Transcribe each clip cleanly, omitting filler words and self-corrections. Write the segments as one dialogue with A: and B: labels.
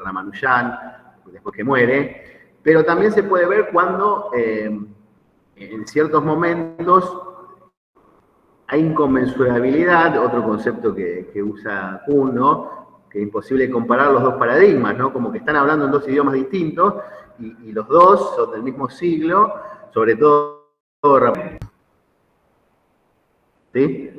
A: Ramanujan, después que muere, pero también se puede ver cuando en ciertos momentos hay inconmensurabilidad, otro concepto que usa Kuhn, ¿no? Que es imposible comparar los dos paradigmas, ¿no? Como que están hablando en dos idiomas distintos y los dos son del mismo siglo, sobre todo ¿sí?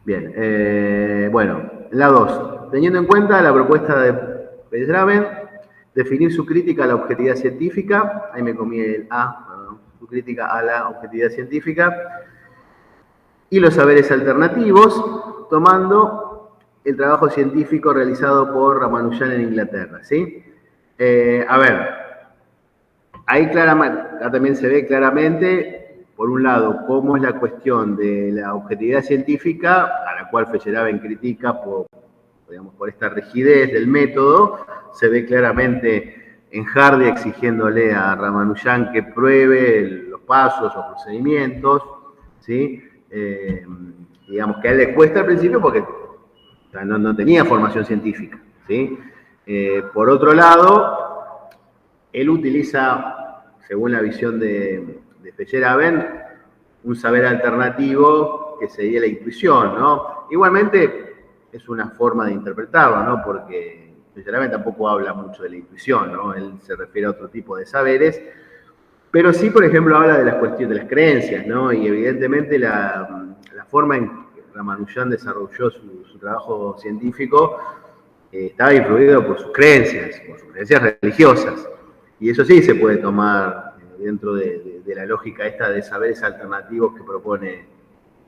A: Bien, bueno, la 2. Teniendo en cuenta la propuesta de Bellraven, definir su crítica a la objetividad científica, ahí me comí el A, perdón, su crítica a la objetividad científica, y los saberes alternativos, tomando el trabajo científico realizado por Ramanujan en Inglaterra, ¿sí? A ver, ahí claramente, acá también se ve claramente, por un lado, cómo es la cuestión de la objetividad científica, a la cual Feyerabend critica por, digamos, por esta rigidez del método, se ve claramente en Hardy exigiéndole a Ramanujan que pruebe los pasos o procedimientos, ¿sí? Digamos que a él le cuesta al principio porque no tenía formación científica, ¿sí? Por otro lado, él utiliza, según la visión de Feyerabend, un saber alternativo que sería la intuición, ¿no? Igualmente es una forma de interpretarlo, ¿no? Porque Feyerabend tampoco habla mucho de la intuición, ¿no? Él se refiere a otro tipo de saberes, pero sí, por ejemplo, habla de las cuestiones de las creencias, ¿no? Y evidentemente la forma en que Ramanujan desarrolló su trabajo científico estaba influido por sus creencias religiosas. Y eso sí se puede tomar dentro de la lógica esta de saberes alternativos que propone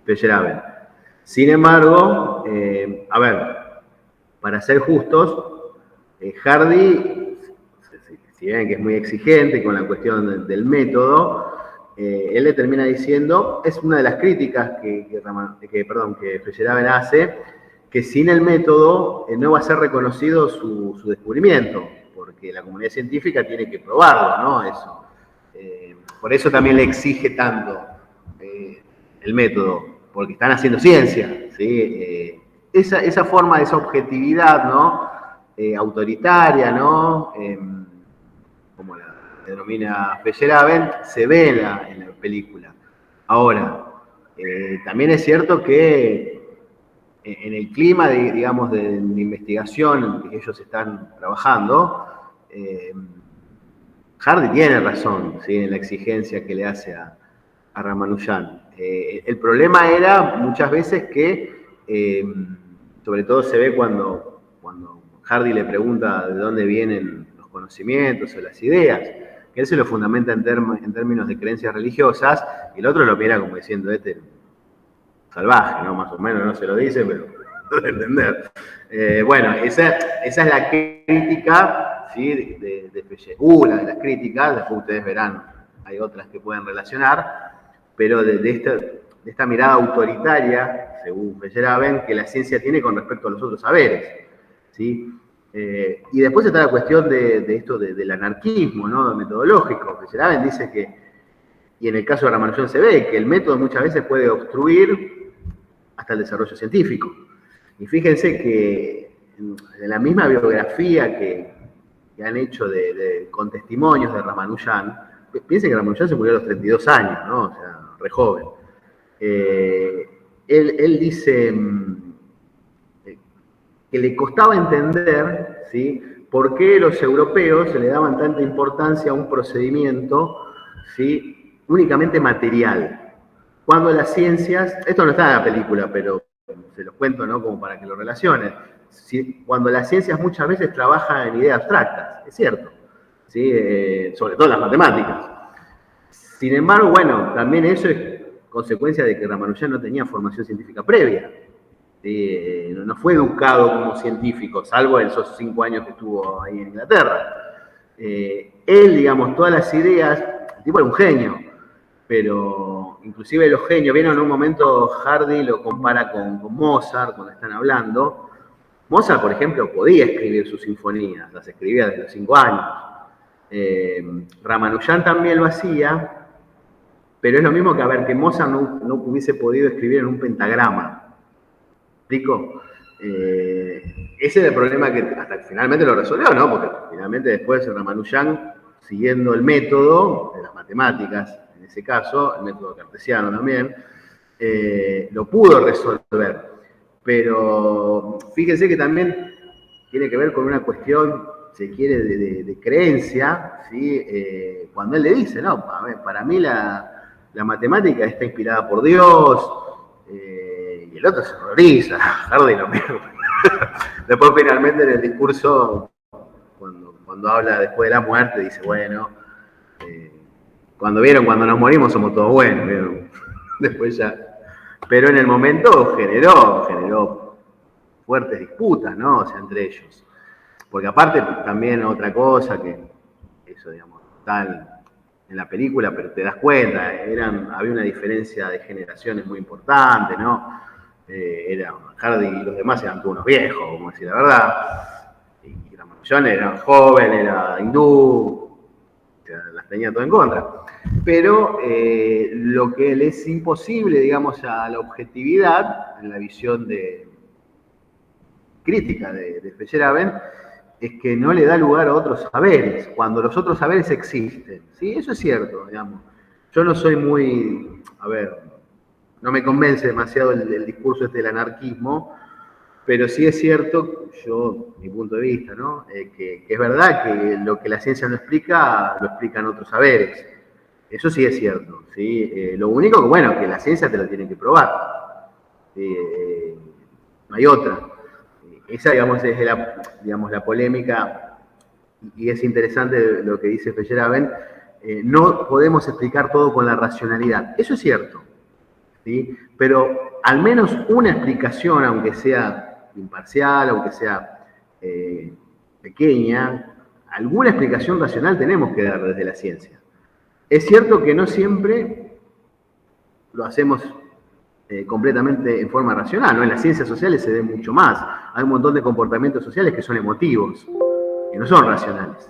A: Feyerabend. Sin embargo, a ver, para ser justos, Hardy, si bien que es muy exigente con la cuestión del método, él le termina diciendo, es una de las críticas que Feyerabend hace, que sin el método no va a ser reconocido su descubrimiento, porque la comunidad científica tiene que probarlo, ¿no? Eso. Por eso también le exige tanto el método, porque están haciendo ciencia, ¿sí? Esa forma, esa objetividad, ¿no? Autoritaria, ¿no? Como la denomina Feyerabend, se ve en la película. Ahora, también es cierto que en el clima, digamos, de investigación en que ellos están trabajando, Hardy tiene razón, ¿sí? En la exigencia que le hace a Ramanujan. El problema era muchas veces que, sobre todo se ve cuando Hardy le pregunta de dónde vienen los conocimientos o las ideas, que él se lo fundamenta en términos de creencias religiosas, y el otro lo mira como diciendo, este salvaje, ¿no? Más o menos no se lo dice, pero de entender. Bueno, esa es la crítica, ¿sí? de Feyerabend. Una de las críticas, después ustedes verán, hay otras que pueden relacionar, pero de esta mirada autoritaria, según Feyerabend, que la ciencia tiene con respecto a los otros saberes, ¿sí? Y después está la cuestión de esto del anarquismo, ¿no? Metodológico. Feyerabend dice que, y en el caso de Ramanujan se ve, que el método muchas veces puede obstruir hasta el desarrollo científico. Y fíjense que en la misma biografía que han hecho con testimonios de Ramanujan, piensen que Ramanujan se murió a los 32 años, ¿no? O sea, re joven. Él dice que le costaba entender, ¿sí? Por qué los europeos se le daban tanta importancia a un procedimiento, ¿sí? Únicamente material. Cuando las ciencias, esto no está en la película, pero se los cuento, ¿no? Como para que lo relacionen. Cuando las ciencias muchas veces trabajan en ideas abstractas, es cierto. ¿sí? Sobre todo las matemáticas. Sin embargo, bueno, también eso es consecuencia de que Ramanujan no tenía formación científica previa. No fue educado como científico, salvo esos 5 años que estuvo ahí en Inglaterra. Él, digamos, todas las ideas, el tipo era un genio, pero inclusive los genios, vieron en un momento Hardy lo compara con Mozart cuando están hablando. Mozart, por ejemplo, podía escribir sus sinfonías, las escribía desde los 5 años. Ramanujan también lo hacía, pero es lo mismo que, a ver, que Mozart no hubiese podido escribir en un pentagrama. ¿Explico? Ese era el problema que hasta que finalmente lo resolvió, ¿no? Porque finalmente después Ramanujan, siguiendo el método de las matemáticas, en ese caso, el método cartesiano también, lo pudo resolver. Pero fíjense que también tiene que ver con una cuestión, se quiere, de creencia, ¿sí? Cuando él le dice, no, a ver, para mí la matemática está inspirada por Dios, y el otro se horroriza, Hardy lo mismo. Después finalmente en el discurso, cuando habla después de la muerte, dice, bueno, cuando nos morimos somos todos buenos, ¿vieron? Después ya. Pero en el momento generó fuertes disputas, ¿no? O sea, entre ellos. Porque aparte también otra cosa que, eso digamos, está en la película, pero te das cuenta, había una diferencia de generaciones muy importante, ¿no? Hardy y los demás eran todos unos viejos, como decir la verdad. Y Ramanujan era joven, era hindú, las tenía todo en contra. Pero lo que le es imposible, digamos, a la objetividad, en la visión crítica de Feyerabend, es que no le da lugar a otros saberes, cuando los otros saberes existen. ¿Sí? Eso es cierto, digamos. Yo no soy muy, a ver, no me convence demasiado el discurso del anarquismo, pero sí es cierto, mi punto de vista, ¿no? Que es verdad que lo que la ciencia no explica, lo explican otros saberes. Eso sí es cierto, ¿sí? Lo único que, bueno, que la ciencia te lo tiene que probar. No hay otra. Esa, digamos, es la polémica, y es interesante lo que dice Feyerabend. No podemos explicar todo con la racionalidad. Eso es cierto, ¿sí? Pero al menos una explicación, aunque sea imparcial, aunque sea pequeña, alguna explicación racional tenemos que dar desde la ciencia. Es cierto que no siempre lo hacemos completamente en forma racional, ¿no? En las ciencias sociales se ve mucho más. Hay un montón de comportamientos sociales que son emotivos, que no son racionales,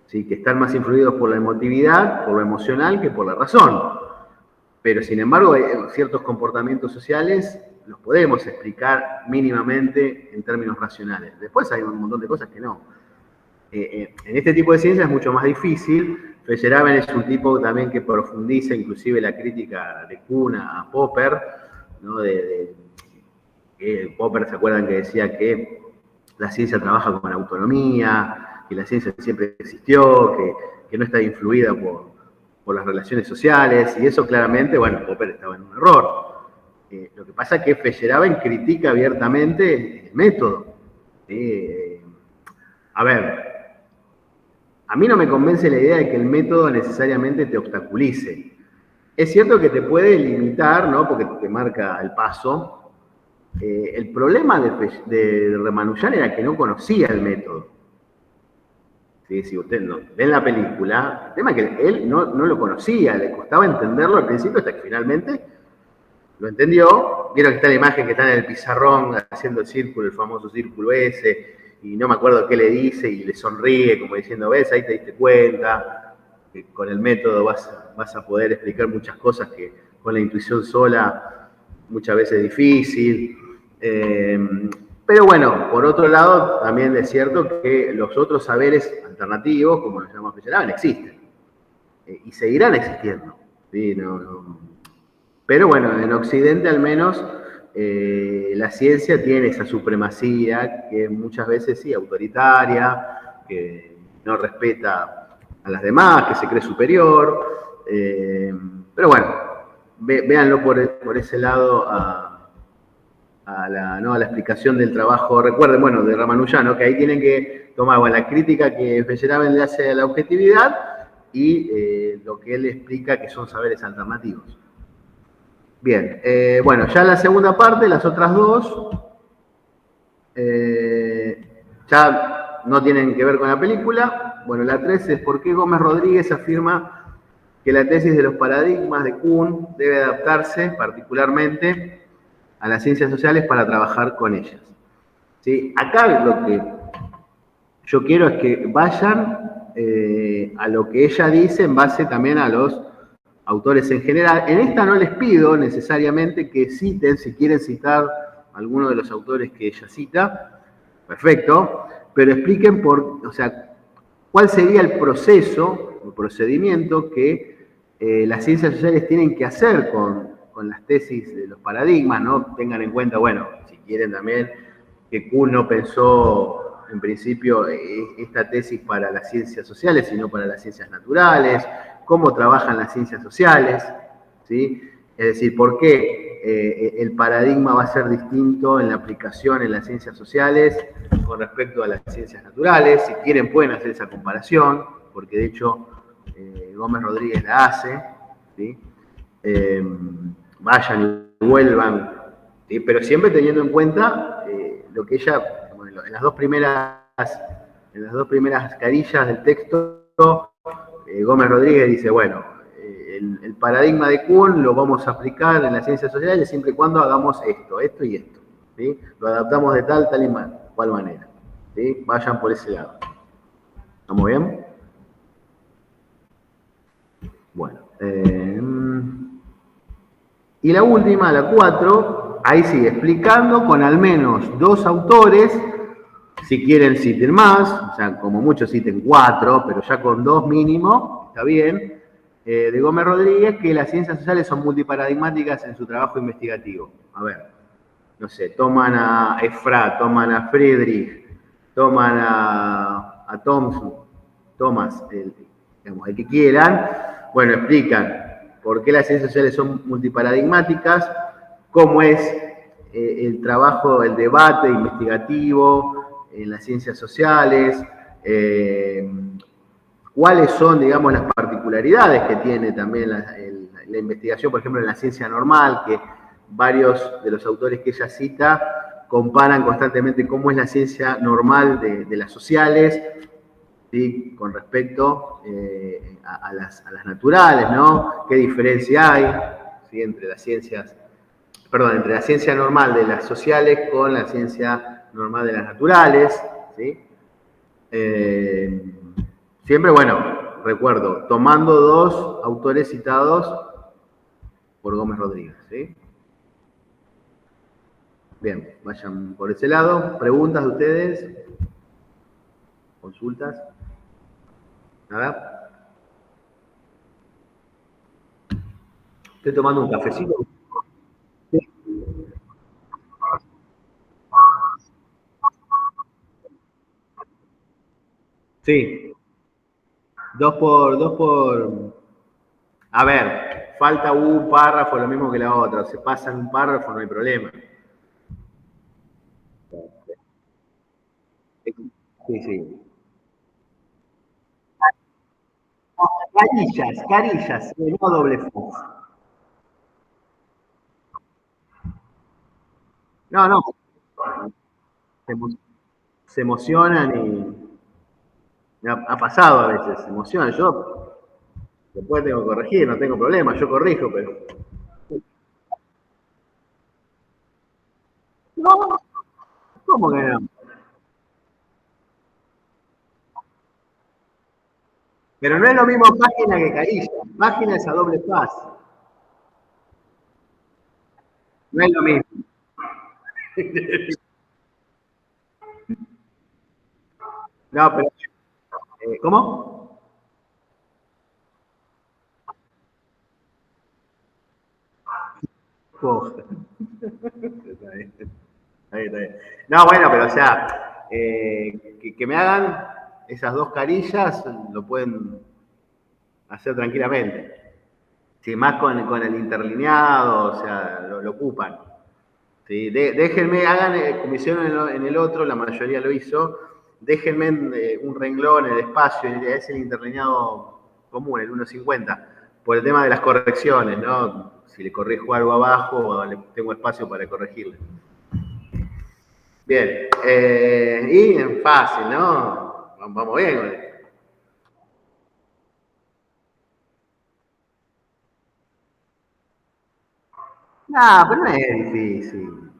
A: ¿sí? Que están más influidos por la emotividad, por lo emocional, que por la razón. Pero sin embargo, ciertos comportamientos sociales los podemos explicar mínimamente en términos racionales. Después hay un montón de cosas que no. En este tipo de ciencias es mucho más difícil. Feyerabend es un tipo también que profundiza inclusive la crítica de Kuhn a Popper, ¿no? Popper, ¿se acuerdan que decía que la ciencia trabaja con autonomía, que la ciencia siempre existió, que no está influida por las relaciones sociales? Y eso claramente, bueno, Popper estaba en un error. Lo que pasa es que Feyerabend critica abiertamente el método. A ver, a mí no me convence la idea de que el método necesariamente te obstaculice. Es cierto que te puede limitar, ¿no? Porque te marca el paso. El problema de Ramanujan era que no conocía el método. ¿Sí? Si usted no ve la película, el tema es que él no lo conocía, le costaba entenderlo al principio hasta que finalmente lo entendió. Vieron que está la imagen que está en el pizarrón haciendo el círculo, el famoso círculo ese, y no me acuerdo qué le dice, y le sonríe como diciendo, ves, ahí te diste cuenta, que con el método vas a poder explicar muchas cosas que con la intuición sola muchas veces es difícil. Pero bueno, por otro lado, también es cierto que los otros saberes alternativos, como los llama Feyerabend, existen. Y seguirán existiendo. ¿Sí? Pero bueno, en Occidente al menos la ciencia tiene esa supremacía que muchas veces sí, autoritaria, que no respeta a las demás, que se cree superior. Pero bueno, véanlo por ese lado ¿no? a la explicación del trabajo, recuerden, bueno, de Ramanujan, ¿no? que ahí tienen que tomar bueno, la crítica que Feyerabend le hace a la objetividad y lo que él explica que son saberes alternativos. Bien, bueno, ya la segunda parte, las otras dos, ya no tienen que ver con la película. Bueno, la 3 es por qué Gómez Rodríguez afirma que la tesis de los paradigmas de Kuhn debe adaptarse particularmente a las ciencias sociales para trabajar con ellas. ¿Sí? Acá lo que yo quiero es que vayan a lo que ella dice en base también a los autores en general. En esta no les pido necesariamente que citen, si quieren citar alguno de los autores que ella cita, perfecto, pero expliquen o sea, cuál sería el proceso, el procedimiento que las ciencias sociales tienen que hacer con las tesis de los paradigmas, ¿no? Tengan en cuenta, bueno, si quieren también, que Kuhn no pensó en principio esta tesis para las ciencias sociales, sino para las ciencias naturales, cómo trabajan las ciencias sociales, ¿sí? Es decir, por qué el paradigma va a ser distinto en la aplicación en las ciencias sociales con respecto a las ciencias naturales. Si quieren pueden hacer esa comparación, porque de hecho Gómez Rodríguez la hace, ¿sí? Vayan y vuelvan, ¿sí? Pero siempre teniendo en cuenta lo que ella, bueno, en las dos primeras carillas del texto, Gómez Rodríguez dice, bueno, el paradigma de Kuhn lo vamos a aplicar en las ciencias sociales siempre y cuando hagamos esto y esto, ¿sí? Lo adaptamos de tal y cual manera, ¿sí? Vayan por ese lado. ¿Estamos bien? Bueno. Y la última, la 4, ahí sigue explicando con al menos 2 autores, si quieren citen más, o sea, como muchos citen 4, pero ya con 2 mínimo, está bien, de Gómez Rodríguez, que las ciencias sociales son multiparadigmáticas en su trabajo investigativo. A ver, no sé, toman a Efrat, toman a Friedrich, toman a Thomas, digamos, el que quieran, bueno, explican por qué las ciencias sociales son multiparadigmáticas, cómo es el trabajo, el debate investigativo en las ciencias sociales, cuáles son, digamos, las particularidades que tiene también la investigación, por ejemplo, en la ciencia normal, que varios de los autores que ella cita comparan constantemente cómo es la ciencia normal de las sociales, ¿sí? Con respecto a las naturales, ¿no? ¿Qué diferencia hay, ¿sí? entre la ciencia normal de las sociales con la ciencia normal de las naturales, ¿sí? Siempre, bueno, recuerdo, tomando 2 autores citados por Gómez Rodríguez, ¿sí? Bien, vayan por ese lado. ¿Preguntas de ustedes? ¿Consultas? ¿Nada? Estoy tomando un cafecito. Sí, dos por... A ver, falta un párrafo, lo mismo que la otra. Se pasan un párrafo, no hay problema. Sí, sí. Carillas, no doble faz. No, no, se, se emocionan y ha pasado a veces, se emocionan. Yo después tengo que corregir, no tengo problema, yo corrijo, pero... No, ¿cómo que no? Pero no es lo mismo página que carilla. Página es a doble faz. No es lo mismo. No, pero... ¿Cómo? Oh, está bien, está bien, está bien. No, bueno, pero o sea, que me hagan esas 2 carillas lo pueden hacer tranquilamente. Sí, más con el interlineado, o sea, lo ocupan. ¿sí? Déjenme, hagan como hicieron en el otro, la mayoría lo hizo, déjenme un renglón, el espacio, es el interlineado común, el 1.50, por el tema de las correcciones, ¿no? Si le corrijo algo abajo, le tengo espacio para corregirle. Bien, y es fácil, ¿no? Vamos bien con esto. No, pero no es difícil.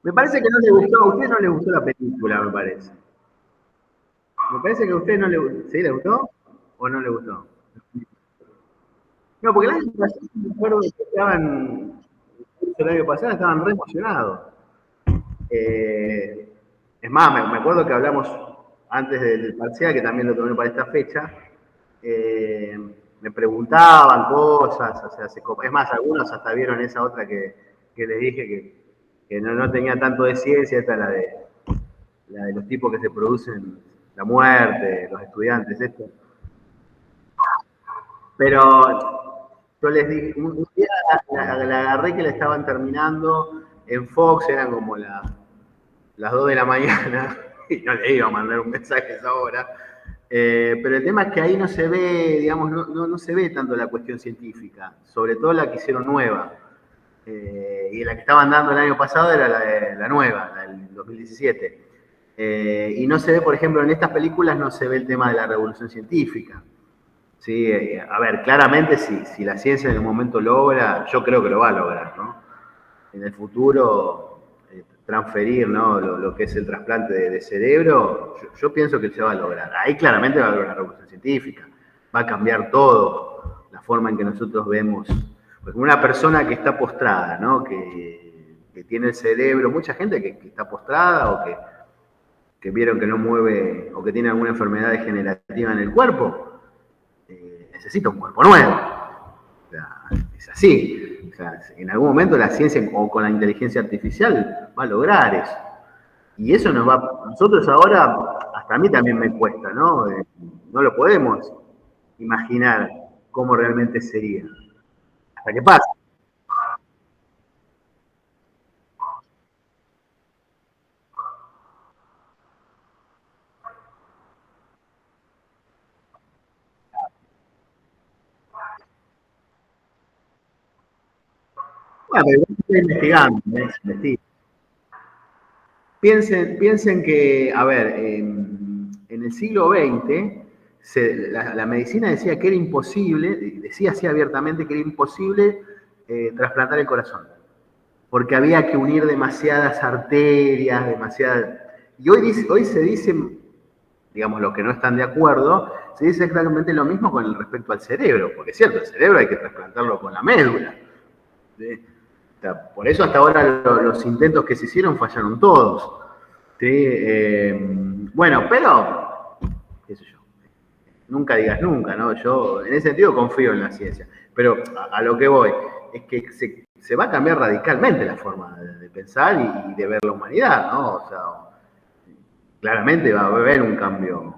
A: Me parece que no le gustó, a usted no le gustó la película, me parece. Me parece que a usted no le gustó. ¿Sí le gustó? ¿O no le gustó? No, porque el año pasado, me acuerdo que estaban, el año pasado estaban re emocionados. Eh, es más, me acuerdo que hablamos antes del parcial, que también lo tomé para esta fecha. eh, Me preguntaban cosas, o sea, es más, algunos hasta vieron esa otra que les dije que no tenía tanto de ciencia, esta la de los tipos que se producen la muerte, los estudiantes, esto. Pero yo les dije, un día la agarré que la estaban terminando en Fox, eran como las 2 de la mañana, y no le iba a mandar un mensaje a esa hora. Pero el tema es que ahí no se ve, digamos, no se ve tanto la cuestión científica, sobre todo la que hicieron nueva. Y la que estaban dando el año pasado era la nueva, la del 2017. Y no se ve, por ejemplo, en estas películas no se ve el tema de la revolución científica. Sí, a ver, claramente si la ciencia en un momento logra, yo creo que lo va a lograr, ¿no? En el futuro, transferir, ¿no? Lo que es el trasplante de cerebro, yo pienso que se va a lograr. Ahí claramente va a haber una revolución científica, va a cambiar todo, la forma en que nosotros vemos. Pues una persona que está postrada, ¿no? Que tiene el cerebro, mucha gente que está postrada o que vieron que no mueve o que tiene alguna enfermedad degenerativa en el cuerpo, necesita un cuerpo nuevo. O sea, es así. O sea, en algún momento la ciencia o con la inteligencia artificial va a lograr eso. Y eso nos va, nosotros ahora, hasta a mí también me cuesta, ¿no? No lo podemos imaginar cómo realmente sería. Hasta que pase. Bueno, pero igual estoy investigando, ¿eh? Se investiga. Piensen que, a ver, en el siglo XX la medicina decía que era imposible, decía así abiertamente que era imposible trasplantar el corazón, porque había que unir demasiadas arterias, demasiadas. Y hoy se dice, digamos, los que no están de acuerdo, se dice exactamente lo mismo con respecto al cerebro, porque es cierto, el cerebro hay que trasplantarlo con la médula. ¿Sí? O sea, por eso hasta ahora los intentos que se hicieron fallaron todos. ¿Sí? Bueno, pero, qué sé yo, nunca digas nunca, ¿no? Yo en ese sentido confío en la ciencia. Pero a lo que voy es que se va a cambiar radicalmente la forma de pensar y de ver la humanidad, ¿no? O sea, claramente va a haber un cambio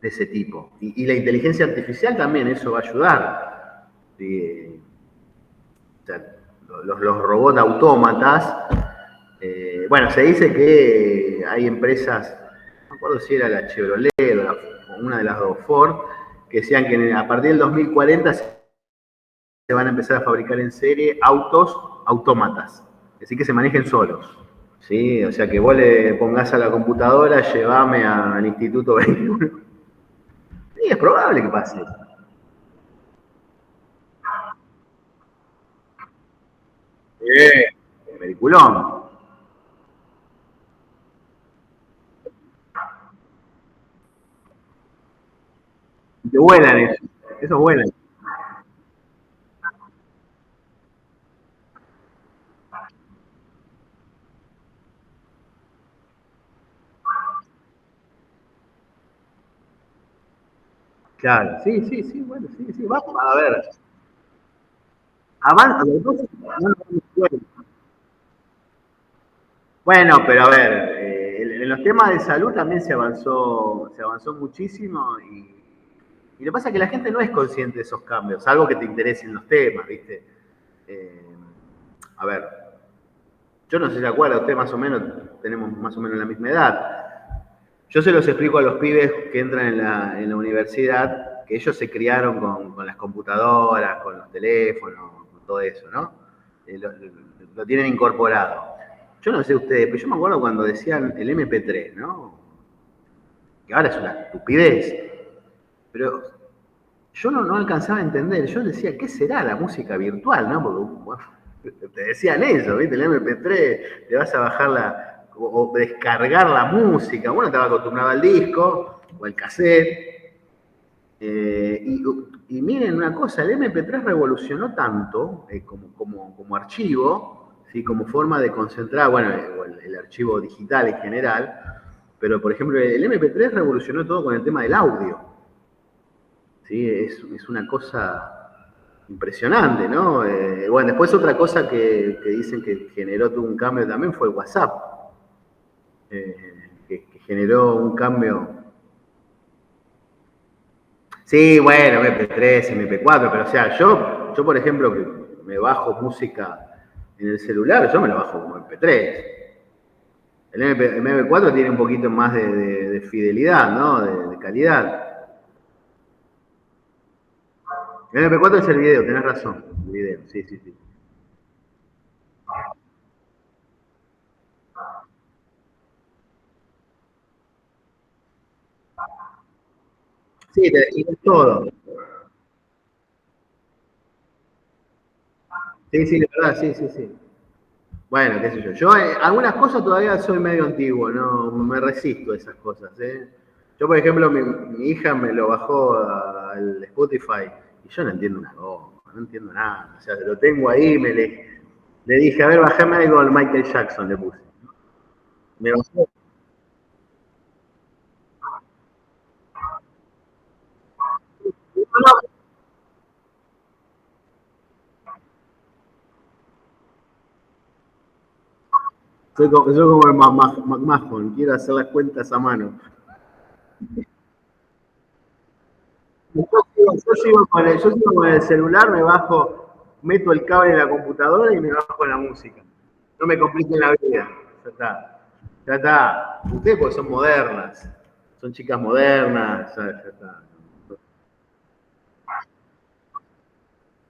A: de ese tipo. Y la inteligencia artificial también, eso va a ayudar. ¿Sí? O sea, los robots autómatas, bueno, se dice que hay empresas, no me acuerdo si era la Chevrolet o una de las dos, Ford, que decían que a partir del 2040 se van a empezar a fabricar en serie autos autómatas, así que se manejen solos. ¿Sí? O sea, que vos le pongas a la computadora, llévame al Instituto 21. Sí, es probable que pase. Peliculón. Y te vuelan eso. Eso vuelan. Claro, sí, sí, sí, bueno, sí, sí, vamos a ver. Avanza, bueno, pero a ver, en los temas de salud también se avanzó muchísimo Y lo que pasa es que la gente no es consciente de esos cambios, salvo que te interesen los temas, ¿viste? A ver, yo no sé si se acuerda, usted más o menos, tenemos más o menos la misma edad. Yo se los explico a los pibes que entran en la universidad, que ellos se criaron con las computadoras, con los teléfonos, con todo eso, ¿no? Lo tienen incorporado. Yo no sé ustedes, pero yo me acuerdo cuando decían el MP3, ¿no? Que ahora es una estupidez. Pero yo no alcanzaba a entender. Yo decía, ¿qué será la música virtual, no? Porque bueno, te decían eso, ¿viste? El MP3, te vas a bajar o descargar la música. Bueno, estaba acostumbrado al disco o al cassette. Y miren una cosa, el MP3 revolucionó tanto como archivo, ¿sí? Como forma de concentrar, bueno, el archivo digital en general, pero por ejemplo el MP3 revolucionó todo con el tema del audio. ¿Sí? Es una cosa impresionante, ¿no? Bueno, después otra cosa que dicen que generó todo un cambio también fue WhatsApp, que generó un cambio. Sí, bueno, MP3, MP4, pero o sea, yo por ejemplo, que me bajo música en el celular, yo me lo bajo como MP3. El MP4 tiene un poquito más de fidelidad, ¿no? De calidad. El MP4 es el video, tenés razón. El video, sí, sí, sí. Sí, y es todo. Sí, sí, de verdad, sí, sí, sí. Bueno, qué sé yo. Yo algunas cosas todavía soy medio antiguo, no me resisto a esas cosas. ¿Eh? Yo, por ejemplo, mi hija me lo bajó al Spotify y yo no entiendo una goma, no entiendo nada. O sea, lo tengo ahí, le dije, a ver, bajame algo al Michael Jackson, le puse. Me bajó. Soy como el McMahon, quiero hacer las cuentas a mano. Yo sigo con el celular, me bajo, meto el cable en la computadora y me bajo la música. No me compliquen la vida. Ya está. Ya está. Ustedes porque son modernas. Son chicas modernas. Ya está.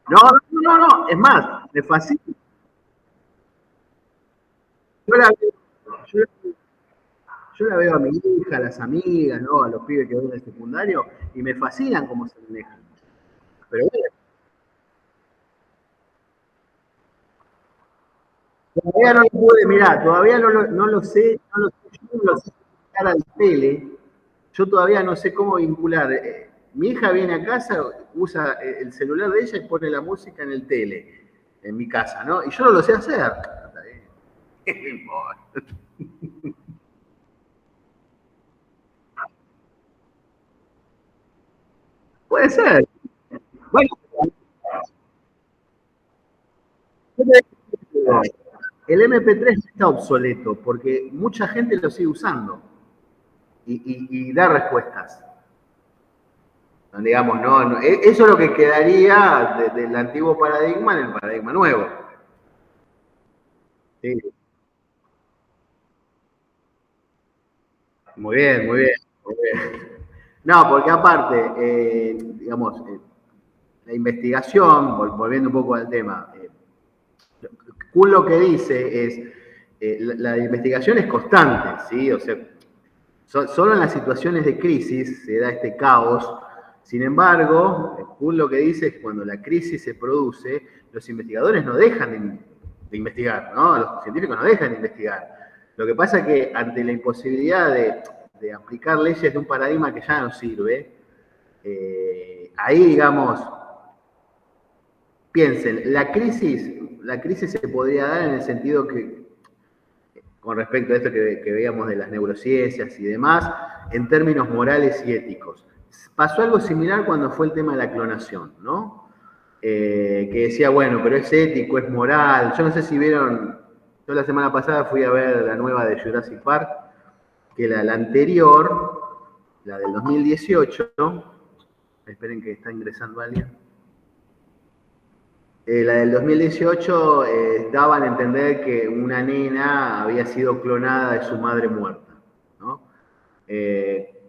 A: No, no, no, no. Es más, me fascina. Yo la, yo, yo la veo a mi hija, a las amigas, ¿no? A los pibes que ven en el secundario y me fascinan cómo se manejan. Pero bueno, todavía no lo pude, mirá, todavía no lo sé, yo no lo sé explicar al tele. Yo todavía no sé cómo vincular. Mi hija viene a casa, usa el celular de ella y pone la música en el tele, en mi casa, ¿no? Y yo no lo sé hacer. Puede ser. Bueno, el MP3 está obsoleto porque mucha gente lo sigue usando y da respuestas. Digamos, eso es lo que quedaría del antiguo paradigma en el paradigma nuevo. Sí, muy bien, muy bien, muy bien. No, porque aparte, digamos, la investigación, volviendo un poco al tema, Kuhn lo que dice es, la investigación es constante, ¿sí? O sea, solo en las situaciones de crisis se da este caos. Sin embargo, Kuhn lo que dice es que cuando la crisis se produce, los investigadores no dejan de investigar, ¿no? Los científicos no dejan de investigar. Lo que pasa es que ante la imposibilidad de aplicar leyes de un paradigma que ya no sirve, ahí, digamos, piensen, la crisis se podría dar en el sentido que, con respecto a esto que veíamos de las neurociencias y demás, en términos morales y éticos. Pasó algo similar cuando fue el tema de la clonación, ¿no? Que decía, bueno, pero es ético, es moral. Yo no sé si vieron, yo la semana pasada fui a ver la nueva de Jurassic Park, que la anterior, la del 2018, ¿no? Esperen que está ingresando alguien. La del 2018 daban a entender que una nena había sido clonada de su madre muerta, ¿no?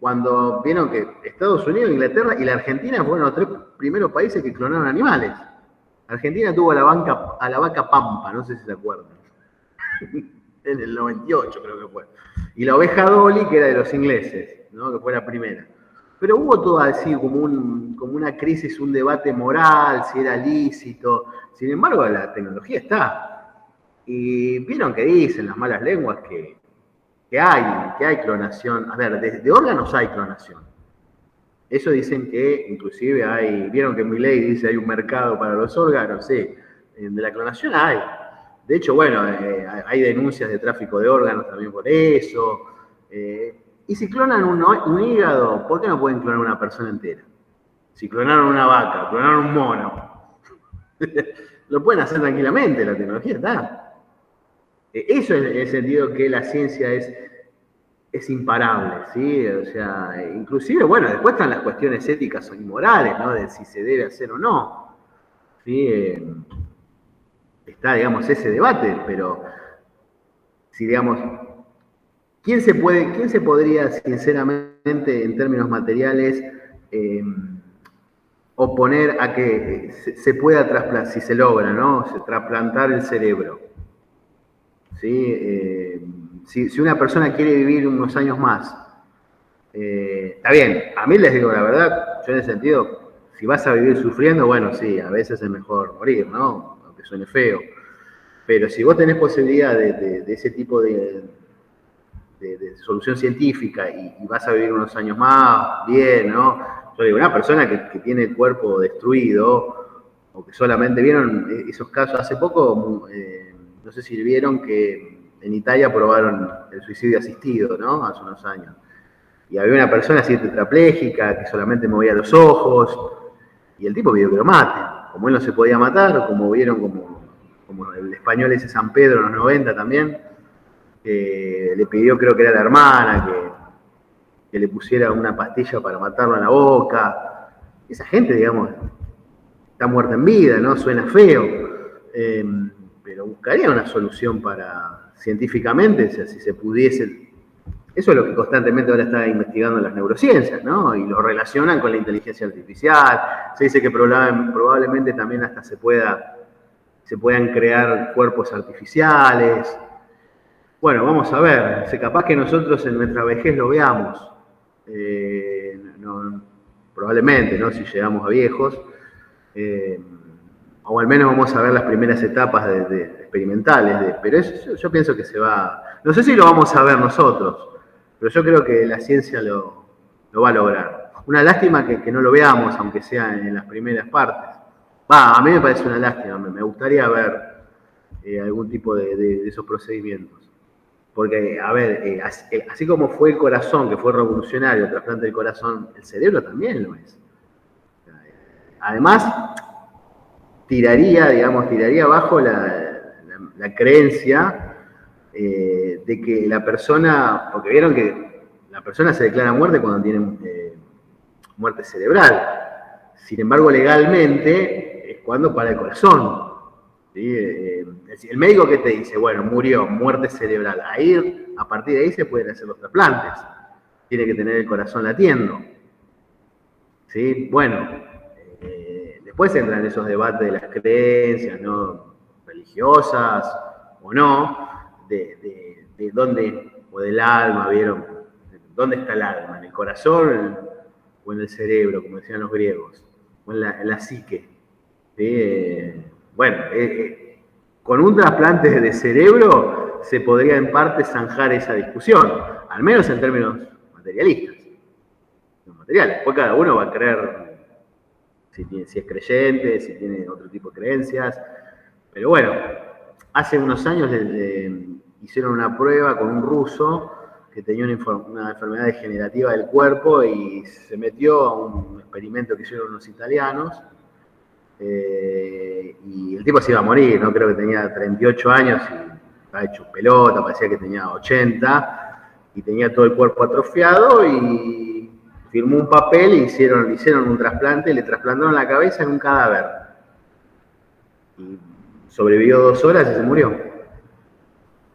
A: Cuando vieron que Estados Unidos, Inglaterra y la Argentina fueron los 3 primeros países que clonaron animales. Argentina tuvo a la vaca Pampa, no sé si se acuerdan. En el 98 creo que fue. Y la oveja Dolly, que era de los ingleses, ¿no? Que fue la primera. Pero hubo todo así como una crisis, un debate moral, si era lícito. Sin embargo, la tecnología está. Y vieron que dicen las malas lenguas que hay clonación. A ver, de órganos hay clonación. Eso dicen que inclusive vieron que Milei dice hay un mercado para los órganos, sí. De la clonación hay. De hecho, bueno, hay denuncias de tráfico de órganos también por eso. Y si clonan un hígado, ¿por qué no pueden clonar una persona entera? Si clonaron una vaca, clonaron un mono, lo pueden hacer tranquilamente, la tecnología está. Eso es el sentido que la ciencia es imparable, ¿sí? O sea, inclusive, bueno, después están las cuestiones éticas y morales, ¿no? De si se debe hacer o no, ¿sí? Está, digamos, ese debate, pero si, digamos, ¿quién se podría, sinceramente, en términos materiales, oponer a que se pueda trasplantar, si se logra, ¿no? Trasplantar el cerebro? ¿Sí? Si una persona quiere vivir unos años más, está bien, a mí les digo la verdad, yo en ese sentido, si vas a vivir sufriendo, bueno, sí, a veces es mejor morir, ¿no? Aunque suene feo. Pero si vos tenés posibilidad de ese tipo de solución científica y vas a vivir unos años más, bien, ¿no? Yo digo, una persona que tiene el cuerpo destruido, o que solamente vieron esos casos hace poco, no sé si vieron que en Italia probaron el suicidio asistido, ¿no? Hace unos años. Y había una persona así tetrapléjica que solamente movía los ojos, y el tipo pidió que lo maten. Como él no se podía matar, como vieron como el español ese San Pedro en los 90 también, le pidió, creo que era la hermana, que le pusiera una pastilla para matarlo en la boca. Esa gente, digamos, está muerta en vida, ¿no? Suena feo, pero buscaría una solución científicamente, o sea, si se pudiese. Eso es lo que constantemente ahora está investigando las neurociencias, ¿no? Y lo relacionan con la inteligencia artificial. Se dice que probablemente también hasta se puedan crear cuerpos artificiales. Bueno, vamos a ver, capaz que nosotros en nuestra vejez lo veamos, probablemente, ¿no? Si llegamos a viejos, o al menos vamos a ver las primeras etapas experimentales, pero yo pienso que se va, no sé si lo vamos a ver nosotros, pero yo creo que la ciencia lo va a lograr. Una lástima que no lo veamos, aunque sea en las primeras partes. A mí me parece una lástima, me gustaría ver algún tipo de esos procedimientos. Porque, a ver, así como fue el corazón, que fue revolucionario, el trasplante del corazón, el cerebro también lo es. Además, tiraría abajo la creencia de que la persona, porque vieron que la persona se declara muerte cuando tiene muerte cerebral. Sin embargo, legalmente es cuando para el corazón. ¿Sí? El médico que te dice, bueno, murió, muerte cerebral, ahí, a partir de ahí se pueden hacer los trasplantes. Tiene que tener el corazón latiendo. ¿Sí? Bueno, después entran esos debates de las creencias, ¿no? Religiosas o no, de dónde, o del alma, ¿vieron? ¿Dónde está el alma? ¿En el corazón o en el cerebro, como decían los griegos? O en la psique. ¿Sí? Bueno, con un trasplante de cerebro se podría en parte zanjar esa discusión, al menos en términos materialistas. Materiales. Después cada uno va a creer si es creyente, si tiene otro tipo de creencias. Pero bueno, hace unos años hicieron una prueba con un ruso que tenía una enfermedad degenerativa del cuerpo y se metió a un experimento que hicieron los italianos. Y el tipo se iba a morir, ¿no? Creo que tenía 38 años y estaba hecho pelota, parecía que tenía 80 y tenía todo el cuerpo atrofiado y firmó un papel y hicieron un trasplante, le trasplantaron la cabeza en un cadáver. Y sobrevivió 2 horas y se murió.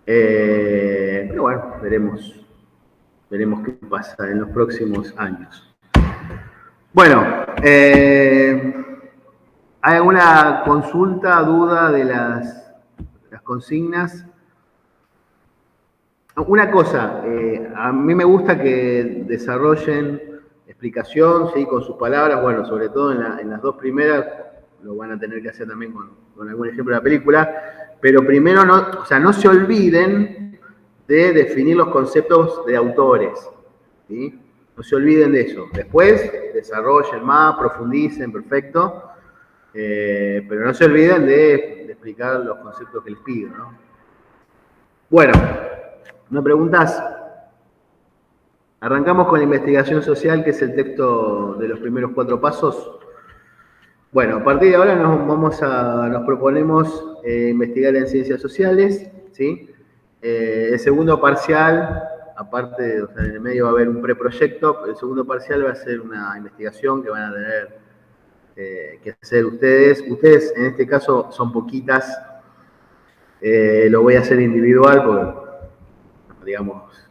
A: Pero bueno, veremos qué pasa en los próximos años. Bueno, ¿hay alguna consulta, duda de las consignas? Una cosa, a mí me gusta que desarrollen explicación, ¿sí? Con sus palabras, bueno, sobre todo en las 2 primeras, lo van a tener que hacer también con algún ejemplo de la película, pero primero no se olviden de definir los conceptos de autores, ¿sí? No se olviden de eso. Después desarrollen más, profundicen, perfecto, pero no se olviden de explicar los conceptos que les pido, ¿no? Bueno, ¿me preguntás? Arrancamos con la investigación social, que es el texto de los primeros 4 pasos. Bueno, a partir de ahora nos proponemos investigar en ciencias sociales, ¿sí? El segundo parcial, aparte, o sea, en el medio va a haber un preproyecto, el segundo parcial va a ser una investigación que van a tener que hacer ustedes. Ustedes, en este caso, son poquitas. Lo voy a hacer individual porque, digamos,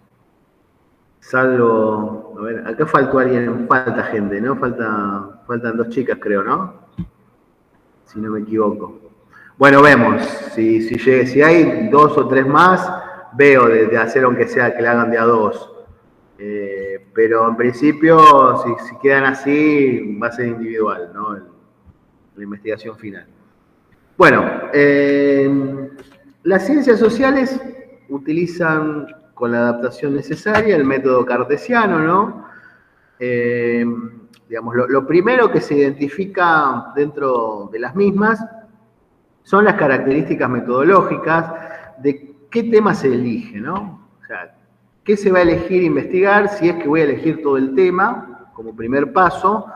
A: salvo, a ver, acá faltó alguien, falta gente, ¿no? Faltan 2 chicas, creo, ¿no? Si no me equivoco. Bueno, vemos. Si hay 2 o 3 más, veo de hacer aunque sea que la hagan de a 2. Pero en principio, si quedan así, va a ser individual, ¿no? La investigación final. Bueno, las ciencias sociales utilizan con la adaptación necesaria el método cartesiano, ¿no? Digamos, lo primero que se identifica dentro de las mismas son las características metodológicas de qué tema se elige, ¿no? O sea, qué se va a elegir investigar, si es que voy a elegir todo el tema como primer paso,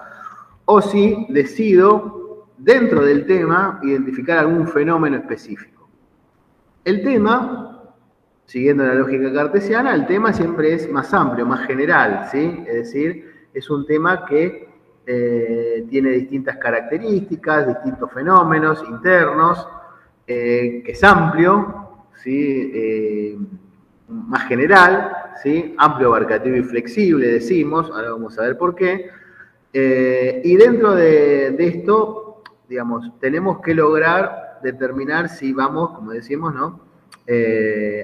A: o si decido, dentro del tema, identificar algún fenómeno específico. El tema, siguiendo la lógica cartesiana, el tema siempre es más amplio, más general, ¿sí? Es decir, es un tema que tiene distintas características, distintos fenómenos internos, que es amplio, ¿sí? Más general, ¿sí? Amplio, abarcativo y flexible, decimos, ahora vamos a ver por qué. Y dentro de esto, digamos, tenemos que lograr determinar si vamos, como decimos, ¿no?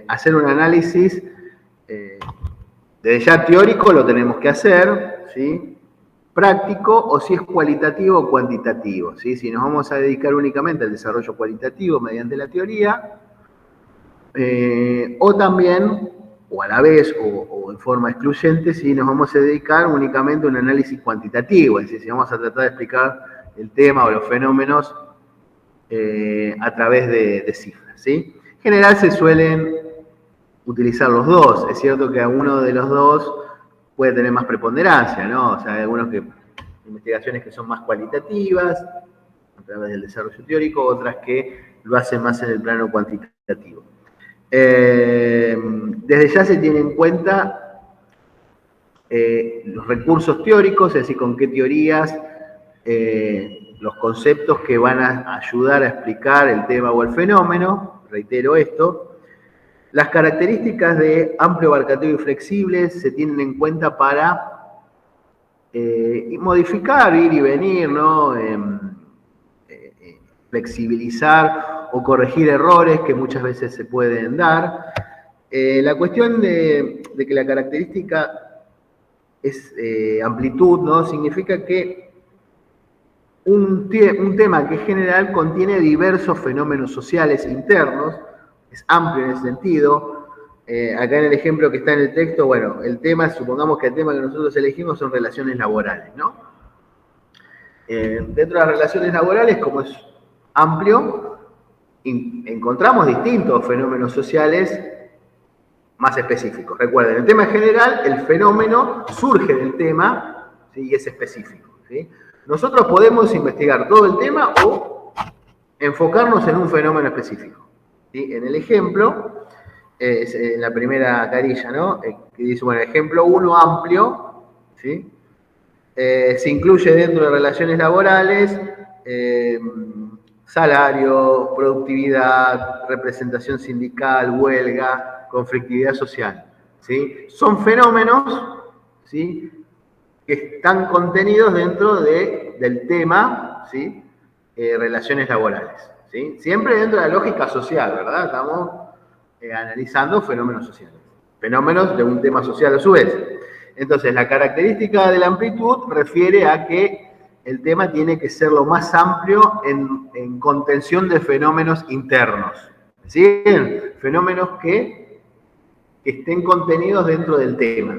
A: Hacer un análisis desde ya teórico, lo tenemos que hacer, ¿sí? Práctico, o si es cualitativo o cuantitativo, ¿sí? Si nos vamos a dedicar únicamente al desarrollo cualitativo mediante la teoría, o también, o a la vez, o en forma excluyente, si nos vamos a dedicar únicamente a un análisis cuantitativo, es decir, si vamos a tratar de explicar el tema o los fenómenos a través de cifras, ¿sí? En general se suelen utilizar los dos. Es cierto que alguno de los dos puede tener más preponderancia, ¿no? O sea, hay algunos investigaciones que son más cualitativas, a través del desarrollo teórico, otras que lo hacen más en el plano cuantitativo. Desde ya se tiene en cuenta los recursos teóricos, es decir, con qué teorías, los conceptos que van a ayudar a explicar el tema o el fenómeno, reitero esto. Las características de amplio, abarcativo y flexible se tienen en cuenta para modificar, ir y venir, ¿no? Flexibilizar o corregir errores que muchas veces se pueden dar. La cuestión de que la característica es amplitud, ¿no? Significa que un tema que es general contiene diversos fenómenos sociales internos, es amplio en ese sentido. Acá en el ejemplo que está en el texto, bueno, el tema, supongamos que el tema que nosotros elegimos son relaciones laborales, ¿no? Dentro de las relaciones laborales, como es amplio, encontramos distintos fenómenos sociales más específicos. Recuerden, el tema es general, el fenómeno surge del tema, ¿sí? Y es específico, ¿sí? Nosotros podemos investigar todo el tema o enfocarnos en un fenómeno específico, ¿sí? En el ejemplo, en la primera carilla, ¿no? Que dice, bueno, ejemplo 1 amplio, ¿sí? Se incluye dentro de relaciones laborales salario, productividad, representación sindical, huelga, conflictividad social. ¿Sí? Son fenómenos, ¿sí?, que están contenidos dentro del tema, ¿sí?, relaciones laborales. ¿Sí? Siempre dentro de la lógica social, ¿verdad? Estamos analizando fenómenos sociales. Fenómenos de un tema social a su vez. Entonces, la característica de la amplitud refiere a que el tema tiene que ser lo más amplio en contención de fenómenos internos. ¿Sí? Fenómenos que estén contenidos dentro del tema.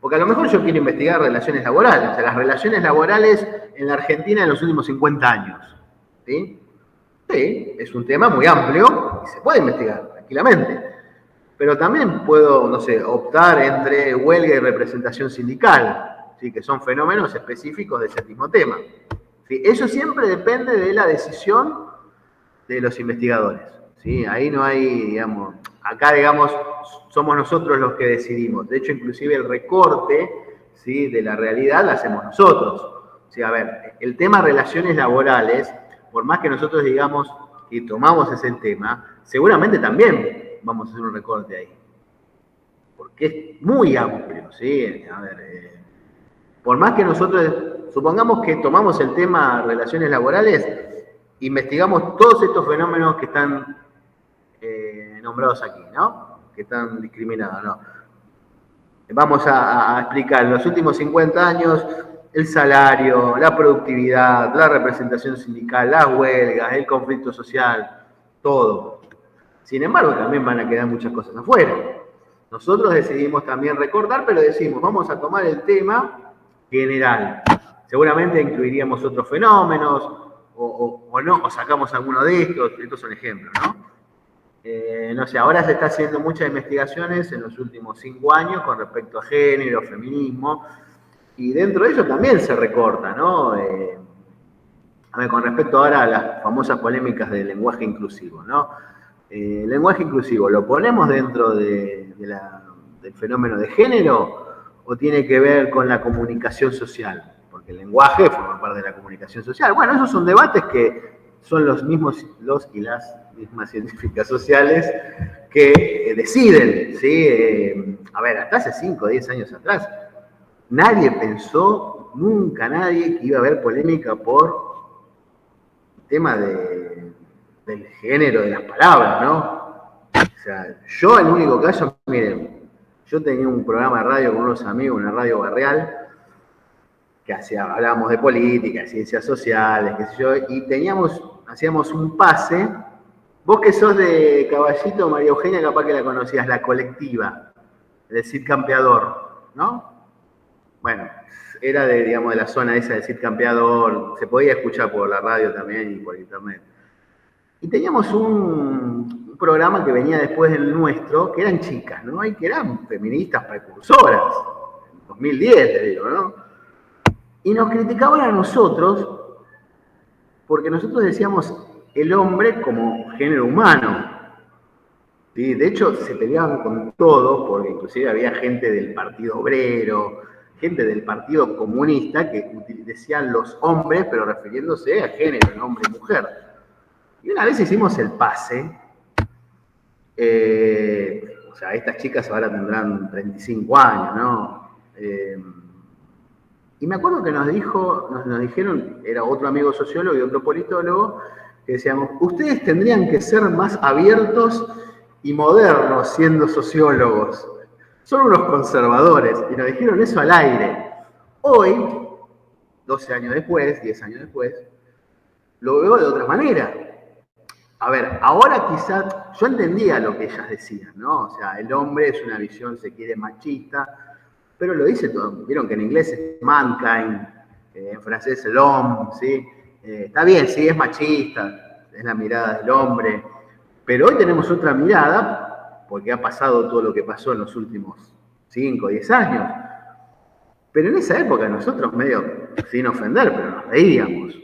A: Porque a lo mejor yo quiero investigar relaciones laborales, o sea, las relaciones laborales en la Argentina en los últimos 50 años. ¿Sí? Sí, es un tema muy amplio y se puede investigar tranquilamente. Pero también puedo, no sé, optar entre huelga y representación sindical, ¿sí?, que son fenómenos específicos de ese mismo tema. ¿Sí? Eso siempre depende de la decisión de los investigadores. ¿Sí? Ahí no hay, digamos, acá, digamos, somos nosotros los que decidimos. De hecho, inclusive el recorte, ¿sí?, de la realidad lo hacemos nosotros. ¿Sí? A ver, el tema relaciones laborales, por más que nosotros digamos que tomamos ese tema, seguramente también vamos a hacer un recorte ahí. Porque es muy amplio, ¿sí? A ver, por más que nosotros, supongamos que tomamos el tema relaciones laborales, investigamos todos estos fenómenos que están nombrados aquí, ¿no? Que están discriminados, ¿no? Vamos a explicar en los últimos 50 años el salario, la productividad, la representación sindical, las huelgas, el conflicto social, todo. Sin embargo, también van a quedar muchas cosas afuera. Nosotros decidimos también recordar, pero decimos, vamos a tomar el tema general. Seguramente incluiríamos otros fenómenos, o no, o sacamos alguno de estos son ejemplos, ¿no? No sé, ahora se está haciendo muchas investigaciones en los últimos 5 años con respecto a género, feminismo, y dentro de ello también se recorta, ¿no? A ver, con respecto ahora a las famosas polémicas del lenguaje inclusivo, ¿no? El lenguaje inclusivo, ¿lo ponemos dentro del fenómeno de género o tiene que ver con la comunicación social? Porque el lenguaje forma parte de la comunicación social. Bueno, esos son debates que son los mismos, los y las mismas científicas sociales que deciden, ¿sí? A ver, hasta hace 5 o 10 años atrás, nadie pensó, nunca nadie, que iba a haber polémica por el tema del género, de las palabras, ¿no? O sea, yo el único caso, miren, yo tenía un programa de radio con unos amigos, una radio barrial, que hablábamos de política, ciencias sociales, qué sé yo, y hacíamos un pase. Vos que sos de Caballito, María Eugenia, capaz que la conocías, La Colectiva, del Cid Campeador, ¿no? Bueno, era digamos, de la zona esa del Cid Campeador, se podía escuchar por la radio también y por internet. Y teníamos un programa que venía después del nuestro, que eran chicas, ¿no? Y que eran feministas precursoras, en 2010, te digo, ¿no? Y nos criticaban a nosotros porque nosotros decíamos el hombre como género humano. ¿Sí? De hecho, se peleaban con todo, porque inclusive había gente del Partido Obrero, gente del Partido Comunista, que decían los hombres, pero refiriéndose a género, el hombre y mujer. Y una vez hicimos el pase, o sea, estas chicas ahora tendrán 35 años, ¿no? Y me acuerdo que nos dijeron, era otro amigo sociólogo y otro politólogo, que decíamos, ustedes tendrían que ser más abiertos y modernos siendo sociólogos. Son unos conservadores. Y nos dijeron eso al aire. Hoy, 12 años después, 10 años después, lo veo de otra manera. A ver, ahora quizás, yo entendía lo que ellas decían, ¿no? O sea, el hombre es una visión, se quiere, machista, pero lo dice todo. Vieron que en inglés es mankind, en francés el homme, ¿sí? Está bien, sí, es machista, es la mirada del hombre, pero hoy tenemos otra mirada, porque ha pasado todo lo que pasó en los últimos 5 o 10 años. Pero en esa época nosotros medio, sin ofender, pero nos reíamos.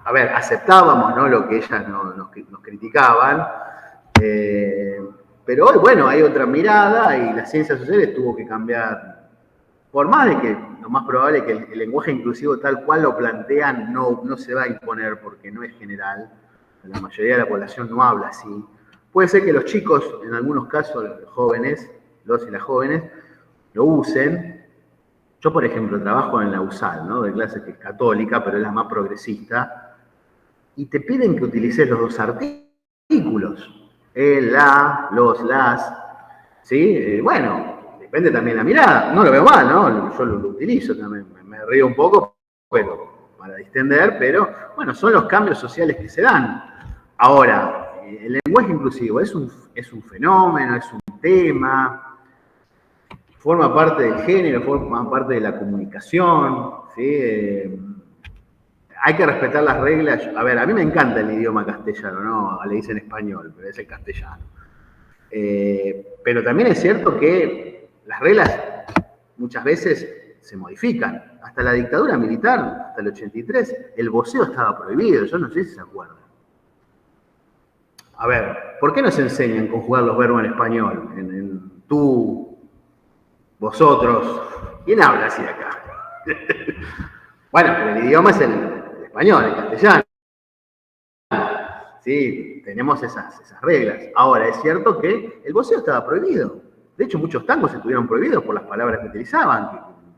A: A ver, aceptábamos, ¿no?, lo que ellas nos criticaban, pero hoy, bueno, hay otra mirada y las ciencias sociales tuvo que cambiar por más de que lo más probable es que el lenguaje inclusivo tal cual lo plantean no se va a imponer porque no es general, la mayoría de la población no habla así, puede ser que los chicos, en algunos casos, los jóvenes, los y las jóvenes, lo usen. Yo, por ejemplo, trabajo en la USAL, ¿no? De clase que es católica, pero es la más progresista, y te piden que utilices los dos artículos, el, la, los, las, ¿sí? Bueno, depende también de la mirada, no lo veo mal, ¿no? Yo lo utilizo también, me río un poco, pero para distender, pero bueno, son los cambios sociales que se dan. Ahora, el lenguaje inclusivo es un fenómeno, es un tema, forma parte del género, forma parte de la comunicación, ¿sí? Hay que respetar las reglas. A ver, a mí me encanta el idioma castellano, ¿no? Le dicen español, pero es el castellano. Pero también es cierto que las reglas muchas veces se modifican. Hasta la dictadura militar, hasta el 83, el voceo estaba prohibido. Yo no sé si se acuerdan. A ver, ¿por qué no se enseñan a conjugar los verbos en español? En tú, vosotros. ¿Quién habla así acá? Bueno, pero el idioma es el español, el castellano. Sí, tenemos esas reglas. Ahora, es cierto que el voceo estaba prohibido. De hecho, muchos tangos estuvieron prohibidos por las palabras que utilizaban.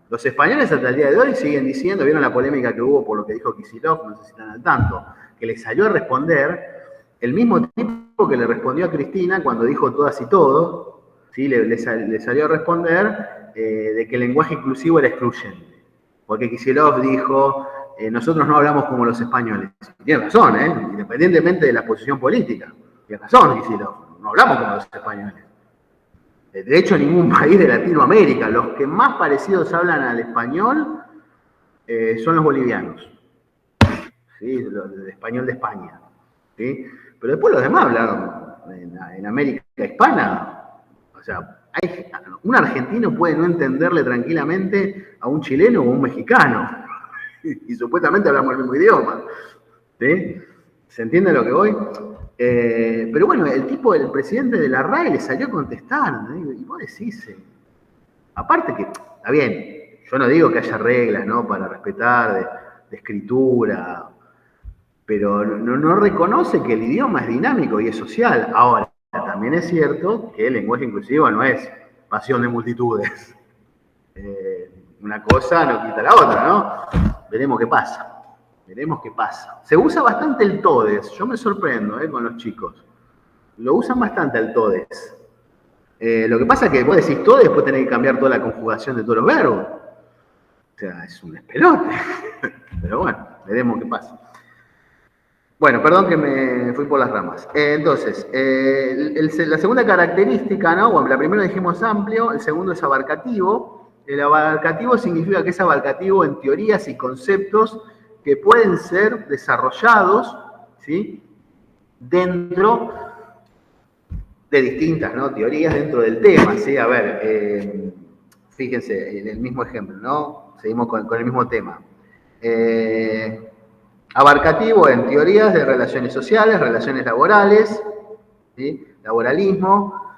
A: Los españoles hasta el día de hoy siguen diciendo, vieron la polémica que hubo por lo que dijo Kicillof, no sé si están al tanto, que le salió a responder el mismo tipo que le respondió a Cristina cuando dijo todas y todo, ¿sí? le salió a responder de que el lenguaje inclusivo era excluyente. Porque Kicillof dijo, nosotros no hablamos como los españoles. Tiene razón, independientemente de la posición política. Tiene razón, Kicillof, no hablamos como los españoles. De hecho, ningún país de Latinoamérica, los que más parecidos hablan al español son los bolivianos, ¿sí? El español de España, ¿sí? Pero después los demás hablan en América Hispana. O sea, un argentino puede no entenderle tranquilamente a un chileno o a un mexicano. Y supuestamente hablamos el mismo idioma. ¿Sí? ¿Se entiende lo que voy? Pero bueno, el presidente de la RAE le salió a contestar, ¿no? Y vos decís, aparte que, está bien, yo no digo que haya reglas, ¿no? Para respetar de escritura, pero no reconoce que el idioma es dinámico y es social. Ahora, también es cierto que el lenguaje inclusivo no es pasión de multitudes. Una cosa no quita la otra, ¿no? Veremos qué pasa. Veremos qué pasa. Se usa bastante el todes. Yo me sorprendo con los chicos. Lo usan bastante el todes. Lo que pasa es que vos decís todes y después tenés que cambiar toda la conjugación de todos los verbos. O sea, es un despelote. Pero bueno, veremos qué pasa. Bueno, perdón que me fui por las ramas. Entonces, la segunda característica, ¿no? Bueno, la primera dijimos amplio, el segundo es abarcativo. El abarcativo significa que es abarcativo en teorías y conceptos que pueden ser desarrollados, ¿sí? Dentro de distintas, ¿no? Teorías dentro del tema, ¿sí? A ver, fíjense, en el mismo ejemplo, ¿no? Seguimos con el mismo tema. Abarcativo en teorías de relaciones sociales, relaciones laborales, ¿sí? Laboralismo,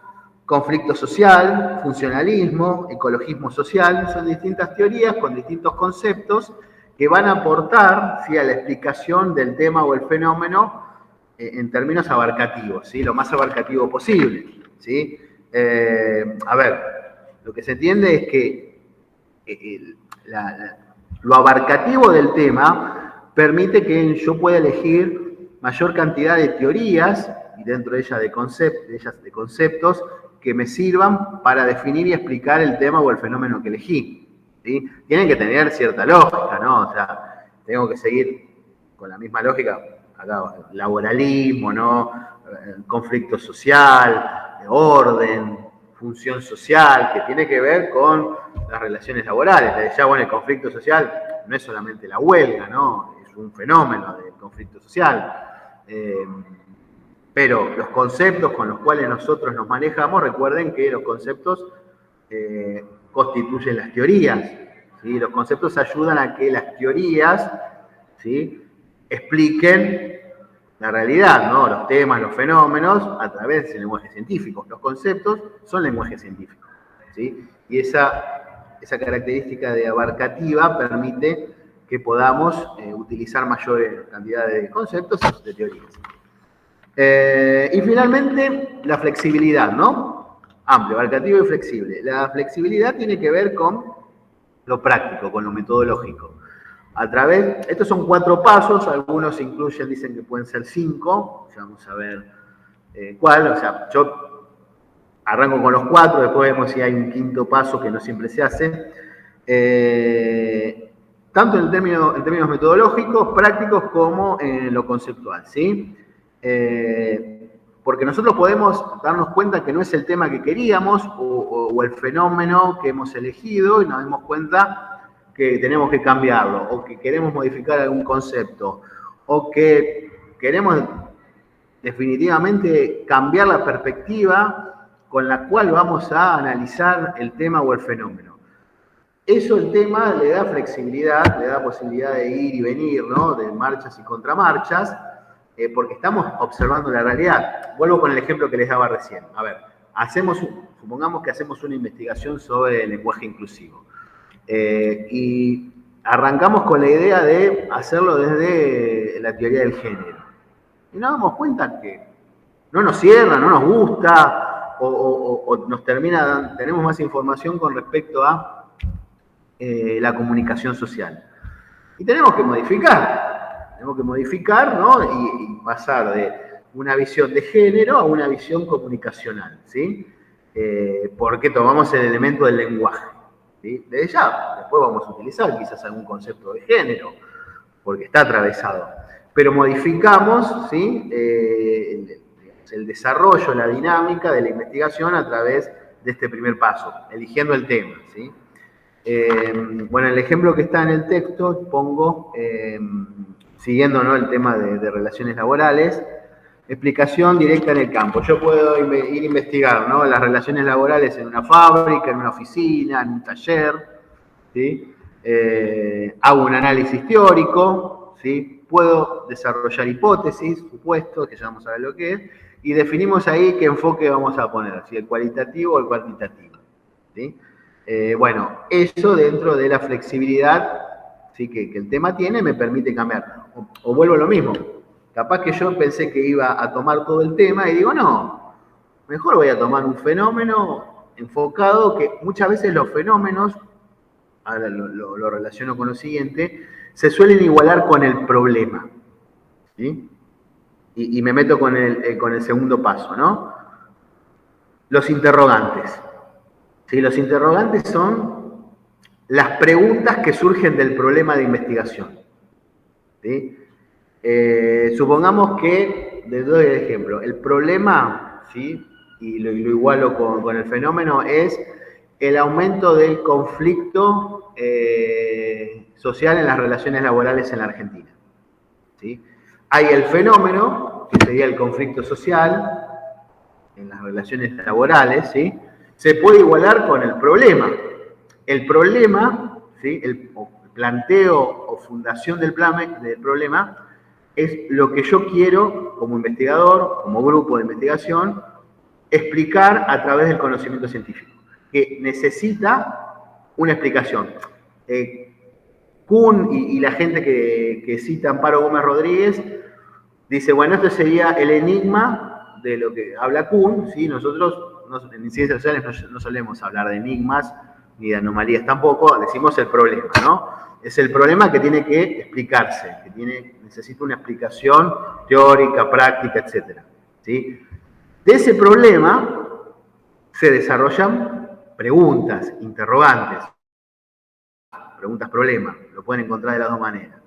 A: conflicto social, funcionalismo, ecologismo social, son distintas teorías con distintos conceptos que van a aportar, ¿sí? A la explicación del tema o el fenómeno en términos abarcativos, ¿sí? Lo más abarcativo posible, ¿sí? A ver, lo que se entiende es que lo abarcativo del tema permite que yo pueda elegir mayor cantidad de teorías y dentro de ellas de conceptos que me sirvan para definir y explicar el tema o el fenómeno que elegí, ¿sí? Tienen que tener cierta lógica, ¿no? O sea, tengo que seguir con la misma lógica, acá, laboralismo, ¿no? Conflicto social, orden, función social, que tiene que ver con las relaciones laborales. Desde ya, bueno, el conflicto social no es solamente la huelga, ¿no? Es un fenómeno del conflicto social. Pero los conceptos con los cuales nosotros nos manejamos, recuerden que los conceptos constituyen las teorías, ¿sí? Los conceptos ayudan a que las teorías, ¿sí? Expliquen la realidad, ¿no? Los temas, los fenómenos, a través del lenguaje científico. Los conceptos son lenguaje científico, ¿sí? Y esa esa característica de abarcativa permite que podamos utilizar mayor cantidad de conceptos y de teorías. Y finalmente, la flexibilidad, ¿no? Amplio, abarcativo y flexible. La flexibilidad tiene que ver con lo práctico, con lo metodológico. Estos son 4 pasos, algunos incluyen, dicen que pueden ser 5, ya vamos a ver cuál, o sea, yo arranco con los 4, después vemos si hay un 5º paso que no siempre se hace. Tanto en términos metodológicos, prácticos, como en lo conceptual, ¿sí? Porque nosotros podemos darnos cuenta que no es el tema que queríamos o el fenómeno que hemos elegido y nos damos cuenta que tenemos que cambiarlo, o que queremos modificar algún concepto, o que queremos definitivamente cambiar la perspectiva con la cual vamos a analizar el tema o el fenómeno. Eso el tema le da flexibilidad, le da posibilidad de ir y venir, ¿no? De marchas y contramarchas, porque estamos observando la realidad. Vuelvo con el ejemplo que les daba recién. A ver, supongamos que hacemos una investigación sobre el lenguaje inclusivo. Y arrancamos con la idea de hacerlo desde la teoría del género. Y nos damos cuenta que no nos cierra, no nos gusta, o nos tenemos más información con respecto a la comunicación social. Y tenemos que modificar, ¿no? Y pasar de una visión de género a una visión comunicacional, ¿sí? Porque tomamos el elemento del lenguaje. ¿Sí? Desde ya, después vamos a utilizar quizás algún concepto de género, porque está atravesado. Pero modificamos, ¿sí? El desarrollo, la dinámica de la investigación a través de este primer paso, eligiendo el tema, ¿sí? Bueno, el ejemplo que está en el texto pongo, siguiendo, ¿no?, el tema de relaciones laborales, explicación directa en el campo. Yo puedo ir a investigar, ¿no?, las relaciones laborales en una fábrica, en una oficina, en un taller, ¿sí? Hago un análisis teórico, ¿sí? Puedo desarrollar hipótesis, supuestos, que ya vamos a ver lo que es, y definimos ahí qué enfoque vamos a poner, si el cualitativo o el cuantitativo, ¿sí? Bueno, eso dentro de la flexibilidad, ¿sí?, que el tema tiene, me permite cambiar. O vuelvo a lo mismo. Capaz que yo pensé que iba a tomar todo el tema y digo, no, mejor voy a tomar un fenómeno enfocado, que muchas veces los fenómenos, ahora lo relaciono con lo siguiente, se suelen igualar con el problema, ¿sí? Y me meto con el segundo paso, ¿no? Los interrogantes. ¿Sí? Los interrogantes son las preguntas que surgen del problema de investigación, ¿sí? Supongamos que, les doy el ejemplo, el problema, ¿sí?, y lo igualo con el fenómeno, es el aumento del conflicto social en las relaciones laborales en la Argentina, ¿sí? Hay el fenómeno, que sería el conflicto social en las relaciones laborales, ¿sí? Se puede igualar con el problema. El problema, ¿sí?, el planteo o fundación del problema es lo que yo quiero como investigador, como grupo de investigación, explicar a través del conocimiento científico, que necesita una explicación. Kuhn y la gente que cita Amparo Gómez Rodríguez dice, bueno, esto sería el enigma de lo que habla Kuhn, ¿sí? Nosotros en ciencias sociales no solemos hablar de enigmas ni de anomalías tampoco, decimos el problema, ¿no? Es el problema que tiene que explicarse, que necesita una explicación teórica, práctica, etc., ¿sí? De ese problema se desarrollan preguntas, interrogantes, preguntas problema, lo pueden encontrar de las dos maneras.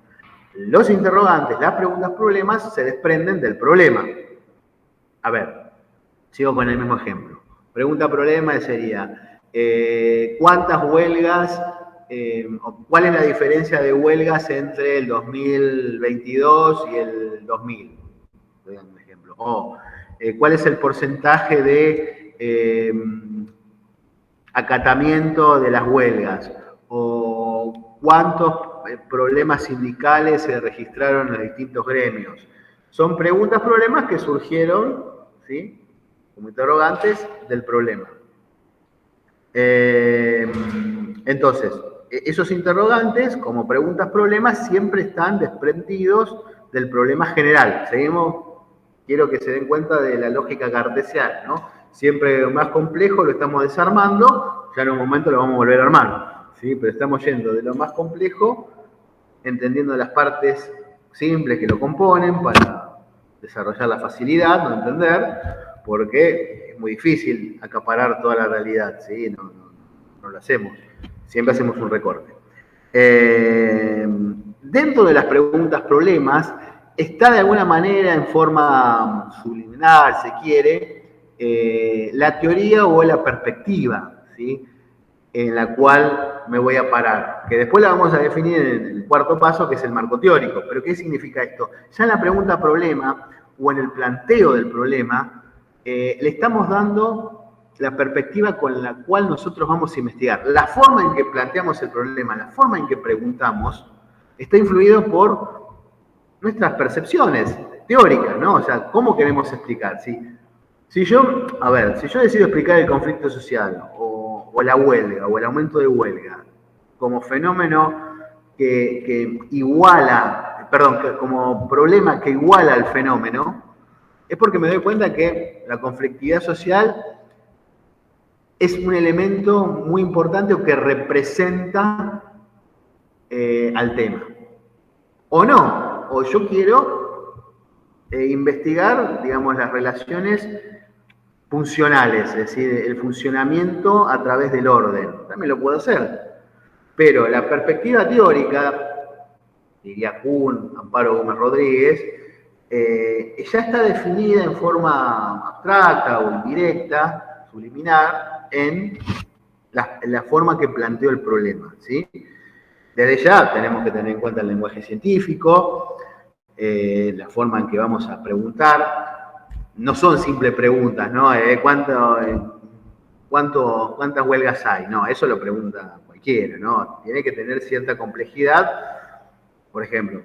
A: Los interrogantes, las preguntas problemas se desprenden del problema. A ver, sigo con el mismo ejemplo. Pregunta problema sería, ¿cuántas huelgas, cuál es la diferencia de huelgas entre el 2022 y el 2000? Voy a dar un ejemplo. O, ¿cuál es el porcentaje de acatamiento de las huelgas? O, ¿cuántos problemas sindicales se registraron en los distintos gremios? Son preguntas, problemas que surgieron, ¿sí?, como interrogantes del problema. Entonces, esos interrogantes, como preguntas-problemas, siempre están desprendidos del problema general. Quiero que se den cuenta de la lógica cartesiana, ¿no? Siempre más complejo lo estamos desarmando, ya en un momento lo vamos a volver a armar, ¿sí? Pero estamos yendo de lo más complejo, entendiendo las partes simples que lo componen para desarrollar la facilidad, no entender, porque es muy difícil acaparar toda la realidad, ¿sí? No lo hacemos. Siempre hacemos un recorte. Dentro de las preguntas-problemas está de alguna manera en forma subliminal, se quiere, la teoría o la perspectiva, ¿sí? En la cual me voy a parar, que después la vamos a definir en el cuarto paso, que es el marco teórico. Pero ¿qué significa esto? Ya en la pregunta-problema o en el planteo del problema, le estamos dando la perspectiva con la cual nosotros vamos a investigar. La forma en que planteamos el problema, la forma en que preguntamos, está influido por nuestras percepciones teóricas, ¿no? O sea, ¿cómo queremos explicar? Si yo decido explicar el conflicto social o la huelga o el aumento de huelga como fenómeno como problema que iguala al fenómeno, es porque me doy cuenta que la conflictividad social es un elemento muy importante o que representa al tema. O no, o yo quiero investigar, digamos, las relaciones funcionales, es decir, el funcionamiento a través del orden. También lo puedo hacer. Pero la perspectiva teórica, diría Kuhn, Amparo Gómez Rodríguez, ya está definida en forma abstracta o indirecta, subliminar, en la forma que planteó el problema, ¿sí? Desde ya tenemos que tener en cuenta el lenguaje científico, la forma en que vamos a preguntar. No son simples preguntas, ¿no? ¿Cuántas huelgas hay? No, eso lo pregunta cualquiera, ¿no? Tiene que tener cierta complejidad. Por ejemplo,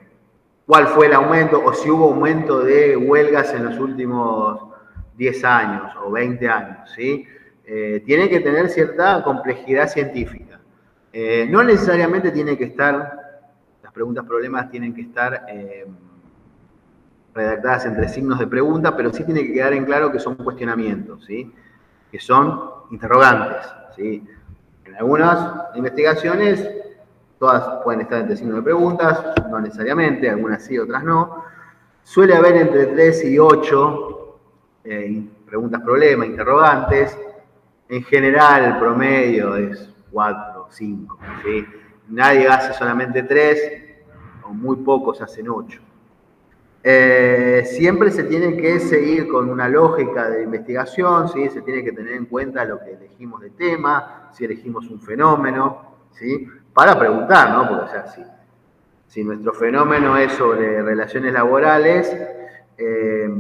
A: ¿cuál fue el aumento o si hubo aumento de huelgas en los últimos 10 años o 20 años, ¿sí? Tiene que tener cierta complejidad científica. No necesariamente tiene que estar, las preguntas-problemas tienen que estar redactadas entre signos de pregunta, pero sí tiene que quedar en claro que son cuestionamientos, ¿sí? Que son interrogantes, ¿sí? En algunas investigaciones, todas pueden estar entre signos de preguntas, no necesariamente, algunas sí, otras no. Suele haber entre 3 y 8 preguntas-problemas, interrogantes. En general, el promedio es 4 o 5, ¿sí? Nadie hace solamente 3, o muy pocos hacen 8. Siempre se tiene que seguir con una lógica de investigación, ¿sí? Se tiene que tener en cuenta lo que elegimos de tema, si elegimos un fenómeno, ¿sí? Para preguntar, ¿no? Porque, o sea, si nuestro fenómeno es sobre relaciones laborales,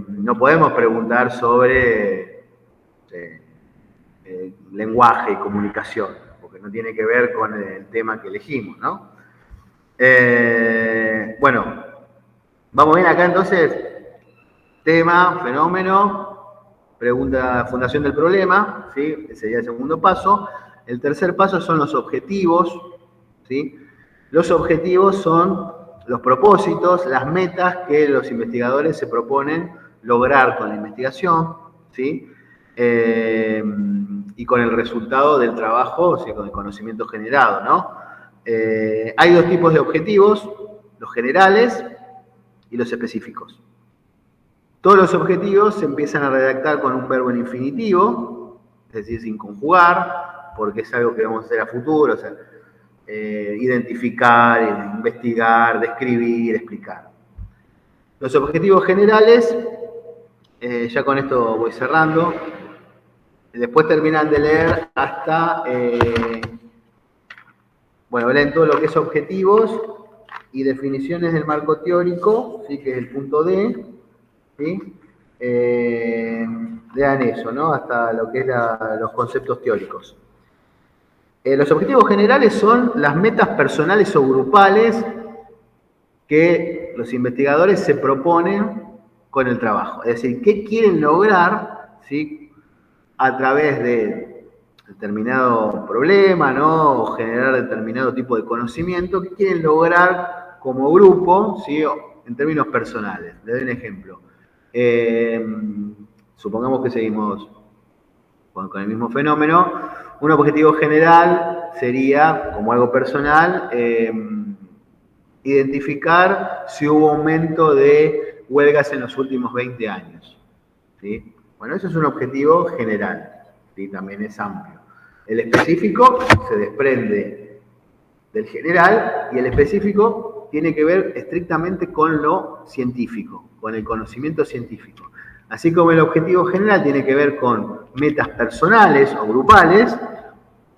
A: no podemos preguntar sobre lenguaje y comunicación, porque no tiene que ver con el tema que elegimos, ¿no? Bueno, vamos bien acá entonces. Tema, fenómeno, pregunta, fundación del problema, ¿sí? Ese sería el segundo paso. El tercer paso son los objetivos, ¿sí? Los objetivos son los propósitos, las metas que los investigadores se proponen lograr con la investigación, ¿sí? Y con el resultado del trabajo, o sea, con el conocimiento generado, ¿no? Hay dos tipos de objetivos, los generales y los específicos. Todos los objetivos se empiezan a redactar con un verbo en infinitivo, es decir, sin conjugar, porque es algo que vamos a hacer a futuro, o sea, identificar, investigar, describir, explicar. Los objetivos generales, ya con esto voy cerrando, después terminan de leer hasta, leen todo lo que es objetivos y definiciones del marco teórico, ¿sí? Que es el punto D, ¿sí? Lean eso, ¿no? Hasta lo que es los conceptos teóricos. Los objetivos generales son las metas personales o grupales que los investigadores se proponen con el trabajo. Es decir, ¿qué quieren lograr, ¿sí? A través de determinado problema, ¿no? O generar determinado tipo de conocimiento que quieren lograr como grupo, ¿sí? En términos personales. Les doy un ejemplo. Supongamos que seguimos con el mismo fenómeno. Un objetivo general sería, como algo personal, identificar si hubo aumento de huelgas en los últimos 20 años. ¿Sí? Bueno, eso es un objetivo general, ¿sí? También es amplio. El específico se desprende del general y el específico tiene que ver estrictamente con lo científico, con el conocimiento científico. Así como el objetivo general tiene que ver con metas personales o grupales,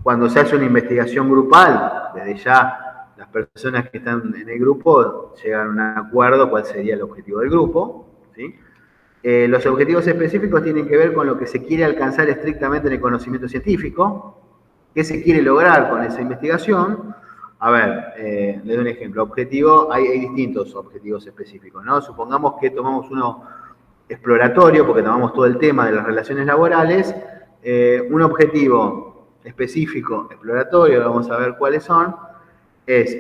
A: cuando se hace una investigación grupal, desde ya las personas que están en el grupo llegan a un acuerdo cuál sería el objetivo del grupo, ¿sí? Los objetivos específicos tienen que ver con lo que se quiere alcanzar estrictamente en el conocimiento científico, qué se quiere lograr con esa investigación. A ver, les doy un ejemplo. Hay distintos objetivos específicos, ¿no? Supongamos que tomamos uno exploratorio, porque tomamos todo el tema de las relaciones laborales. Un objetivo específico exploratorio, vamos a ver cuáles son, es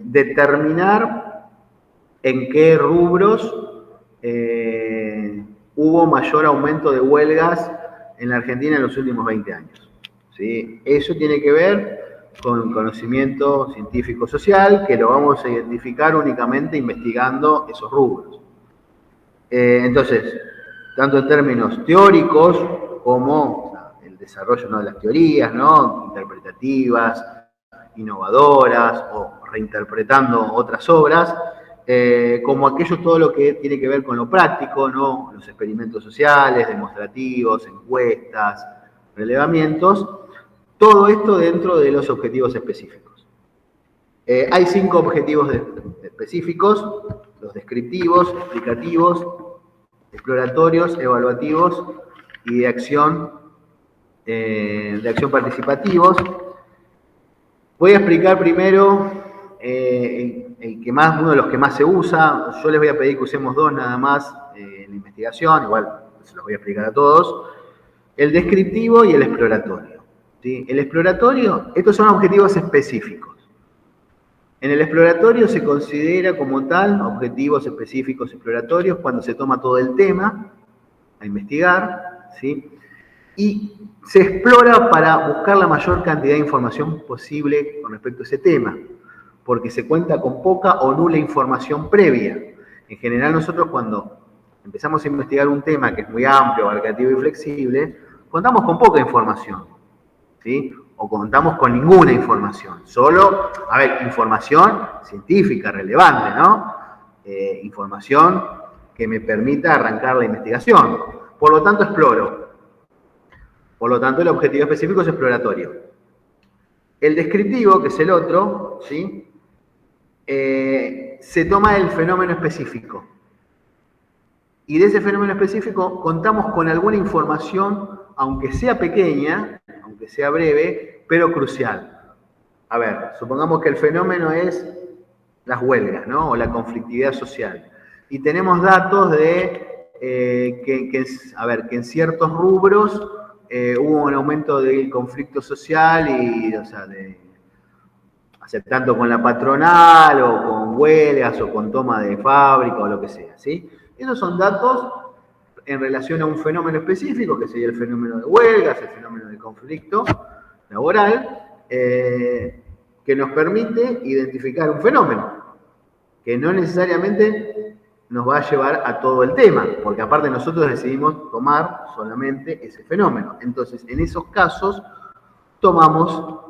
A: determinar en qué rubros hubo mayor aumento de huelgas en la Argentina en los últimos 20 años. ¿Sí? Eso tiene que ver con conocimiento científico-social, que lo vamos a identificar únicamente investigando esos rubros. Entonces, tanto en términos teóricos como el desarrollo, ¿no?, de las teorías, ¿no?, interpretativas, innovadoras o reinterpretando otras obras, como aquello todo lo que tiene que ver con lo práctico, ¿no?, los experimentos sociales, demostrativos, encuestas, relevamientos, todo esto dentro de los objetivos específicos. Hay 5 objetivos específicos: los descriptivos, explicativos, exploratorios, evaluativos y de acción participativos. Voy a explicar primero uno de los que más se usa. Yo les voy a pedir que usemos 2 nada más en la investigación, igual se los voy a explicar a todos: el descriptivo y el exploratorio. ¿Sí? El exploratorio, estos son objetivos específicos. En el exploratorio se considera como tal objetivos específicos exploratorios cuando se toma todo el tema a investigar, ¿sí?, y se explora para buscar la mayor cantidad de información posible con respecto a ese tema, porque se cuenta con poca o nula información previa. En general, nosotros cuando empezamos a investigar un tema que es muy amplio, abarcativo y flexible, contamos con poca información, ¿sí?, o contamos con ninguna información. Solo, información científica relevante, ¿no? Información que me permita arrancar la investigación. Por lo tanto, exploro. Por lo tanto, el objetivo específico es exploratorio. El descriptivo, que es el otro, ¿sí?, se toma el fenómeno específico. Y de ese fenómeno específico contamos con alguna información, aunque sea pequeña, aunque sea breve, pero crucial. A ver, supongamos que el fenómeno es las huelgas, ¿no?, o la conflictividad social. Y tenemos datos de que en ciertos rubros hubo un aumento del conflicto social y, tanto con la patronal o con huelgas o con toma de fábrica o lo que sea, ¿sí? Esos son datos en relación a un fenómeno específico, que sería el fenómeno de huelgas, el fenómeno del conflicto laboral, que nos permite identificar un fenómeno, que no necesariamente nos va a llevar a todo el tema, porque aparte nosotros decidimos tomar solamente ese fenómeno. Entonces, en esos casos, tomamos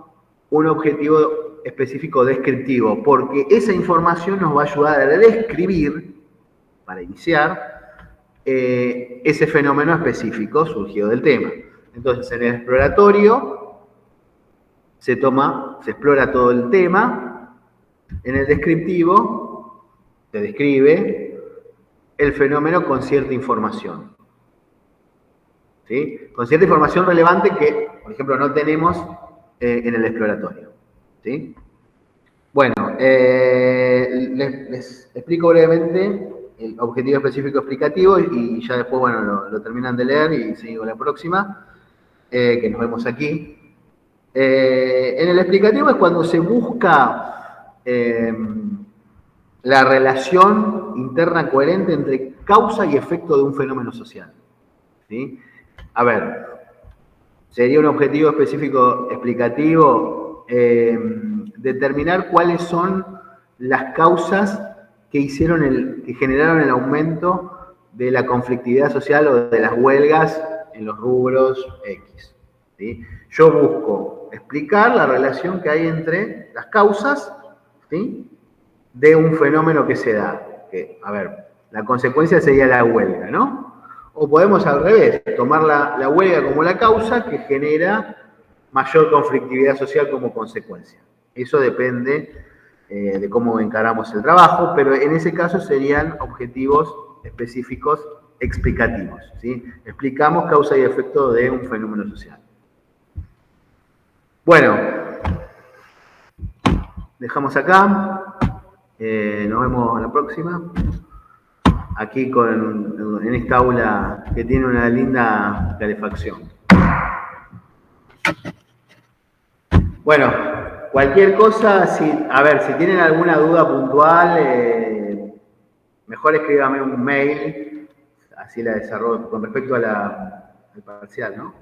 A: un objetivo específico descriptivo, porque esa información nos va a ayudar a describir, para iniciar, ese fenómeno específico surgido del tema. Entonces, en el exploratorio se explora todo el tema. En el descriptivo se describe el fenómeno con cierta información, ¿sí?, con cierta información relevante que, por ejemplo, no tenemos en el exploratorio, ¿sí? Bueno, les explico brevemente el objetivo específico explicativo y ya después, bueno, lo terminan de leer y sigo la próxima. que nos vemos aquí. En el explicativo es cuando se busca la relación interna coherente entre causa y efecto de un fenómeno social. ¿Sí? A ver, sería un objetivo específico explicativo determinar cuáles son las causas que generaron el aumento de la conflictividad social o de las huelgas en los rubros X. ¿Sí? Yo busco explicar la relación que hay entre las causas, ¿sí?, de un fenómeno que se da. Que, a ver, la consecuencia sería la huelga, ¿no? O podemos al revés, tomar la huelga como la causa que genera mayor conflictividad social como consecuencia. Eso depende de cómo encaramos el trabajo, pero en ese caso serían objetivos específicos explicativos, ¿sí? Explicamos causa y efecto de un fenómeno social. Bueno, dejamos acá. Nos vemos la próxima. Aquí en esta aula que tiene una linda calefacción. Bueno, cualquier cosa, si tienen alguna duda puntual, mejor escríbame un mail, así la desarrollo con respecto al parcial, ¿no?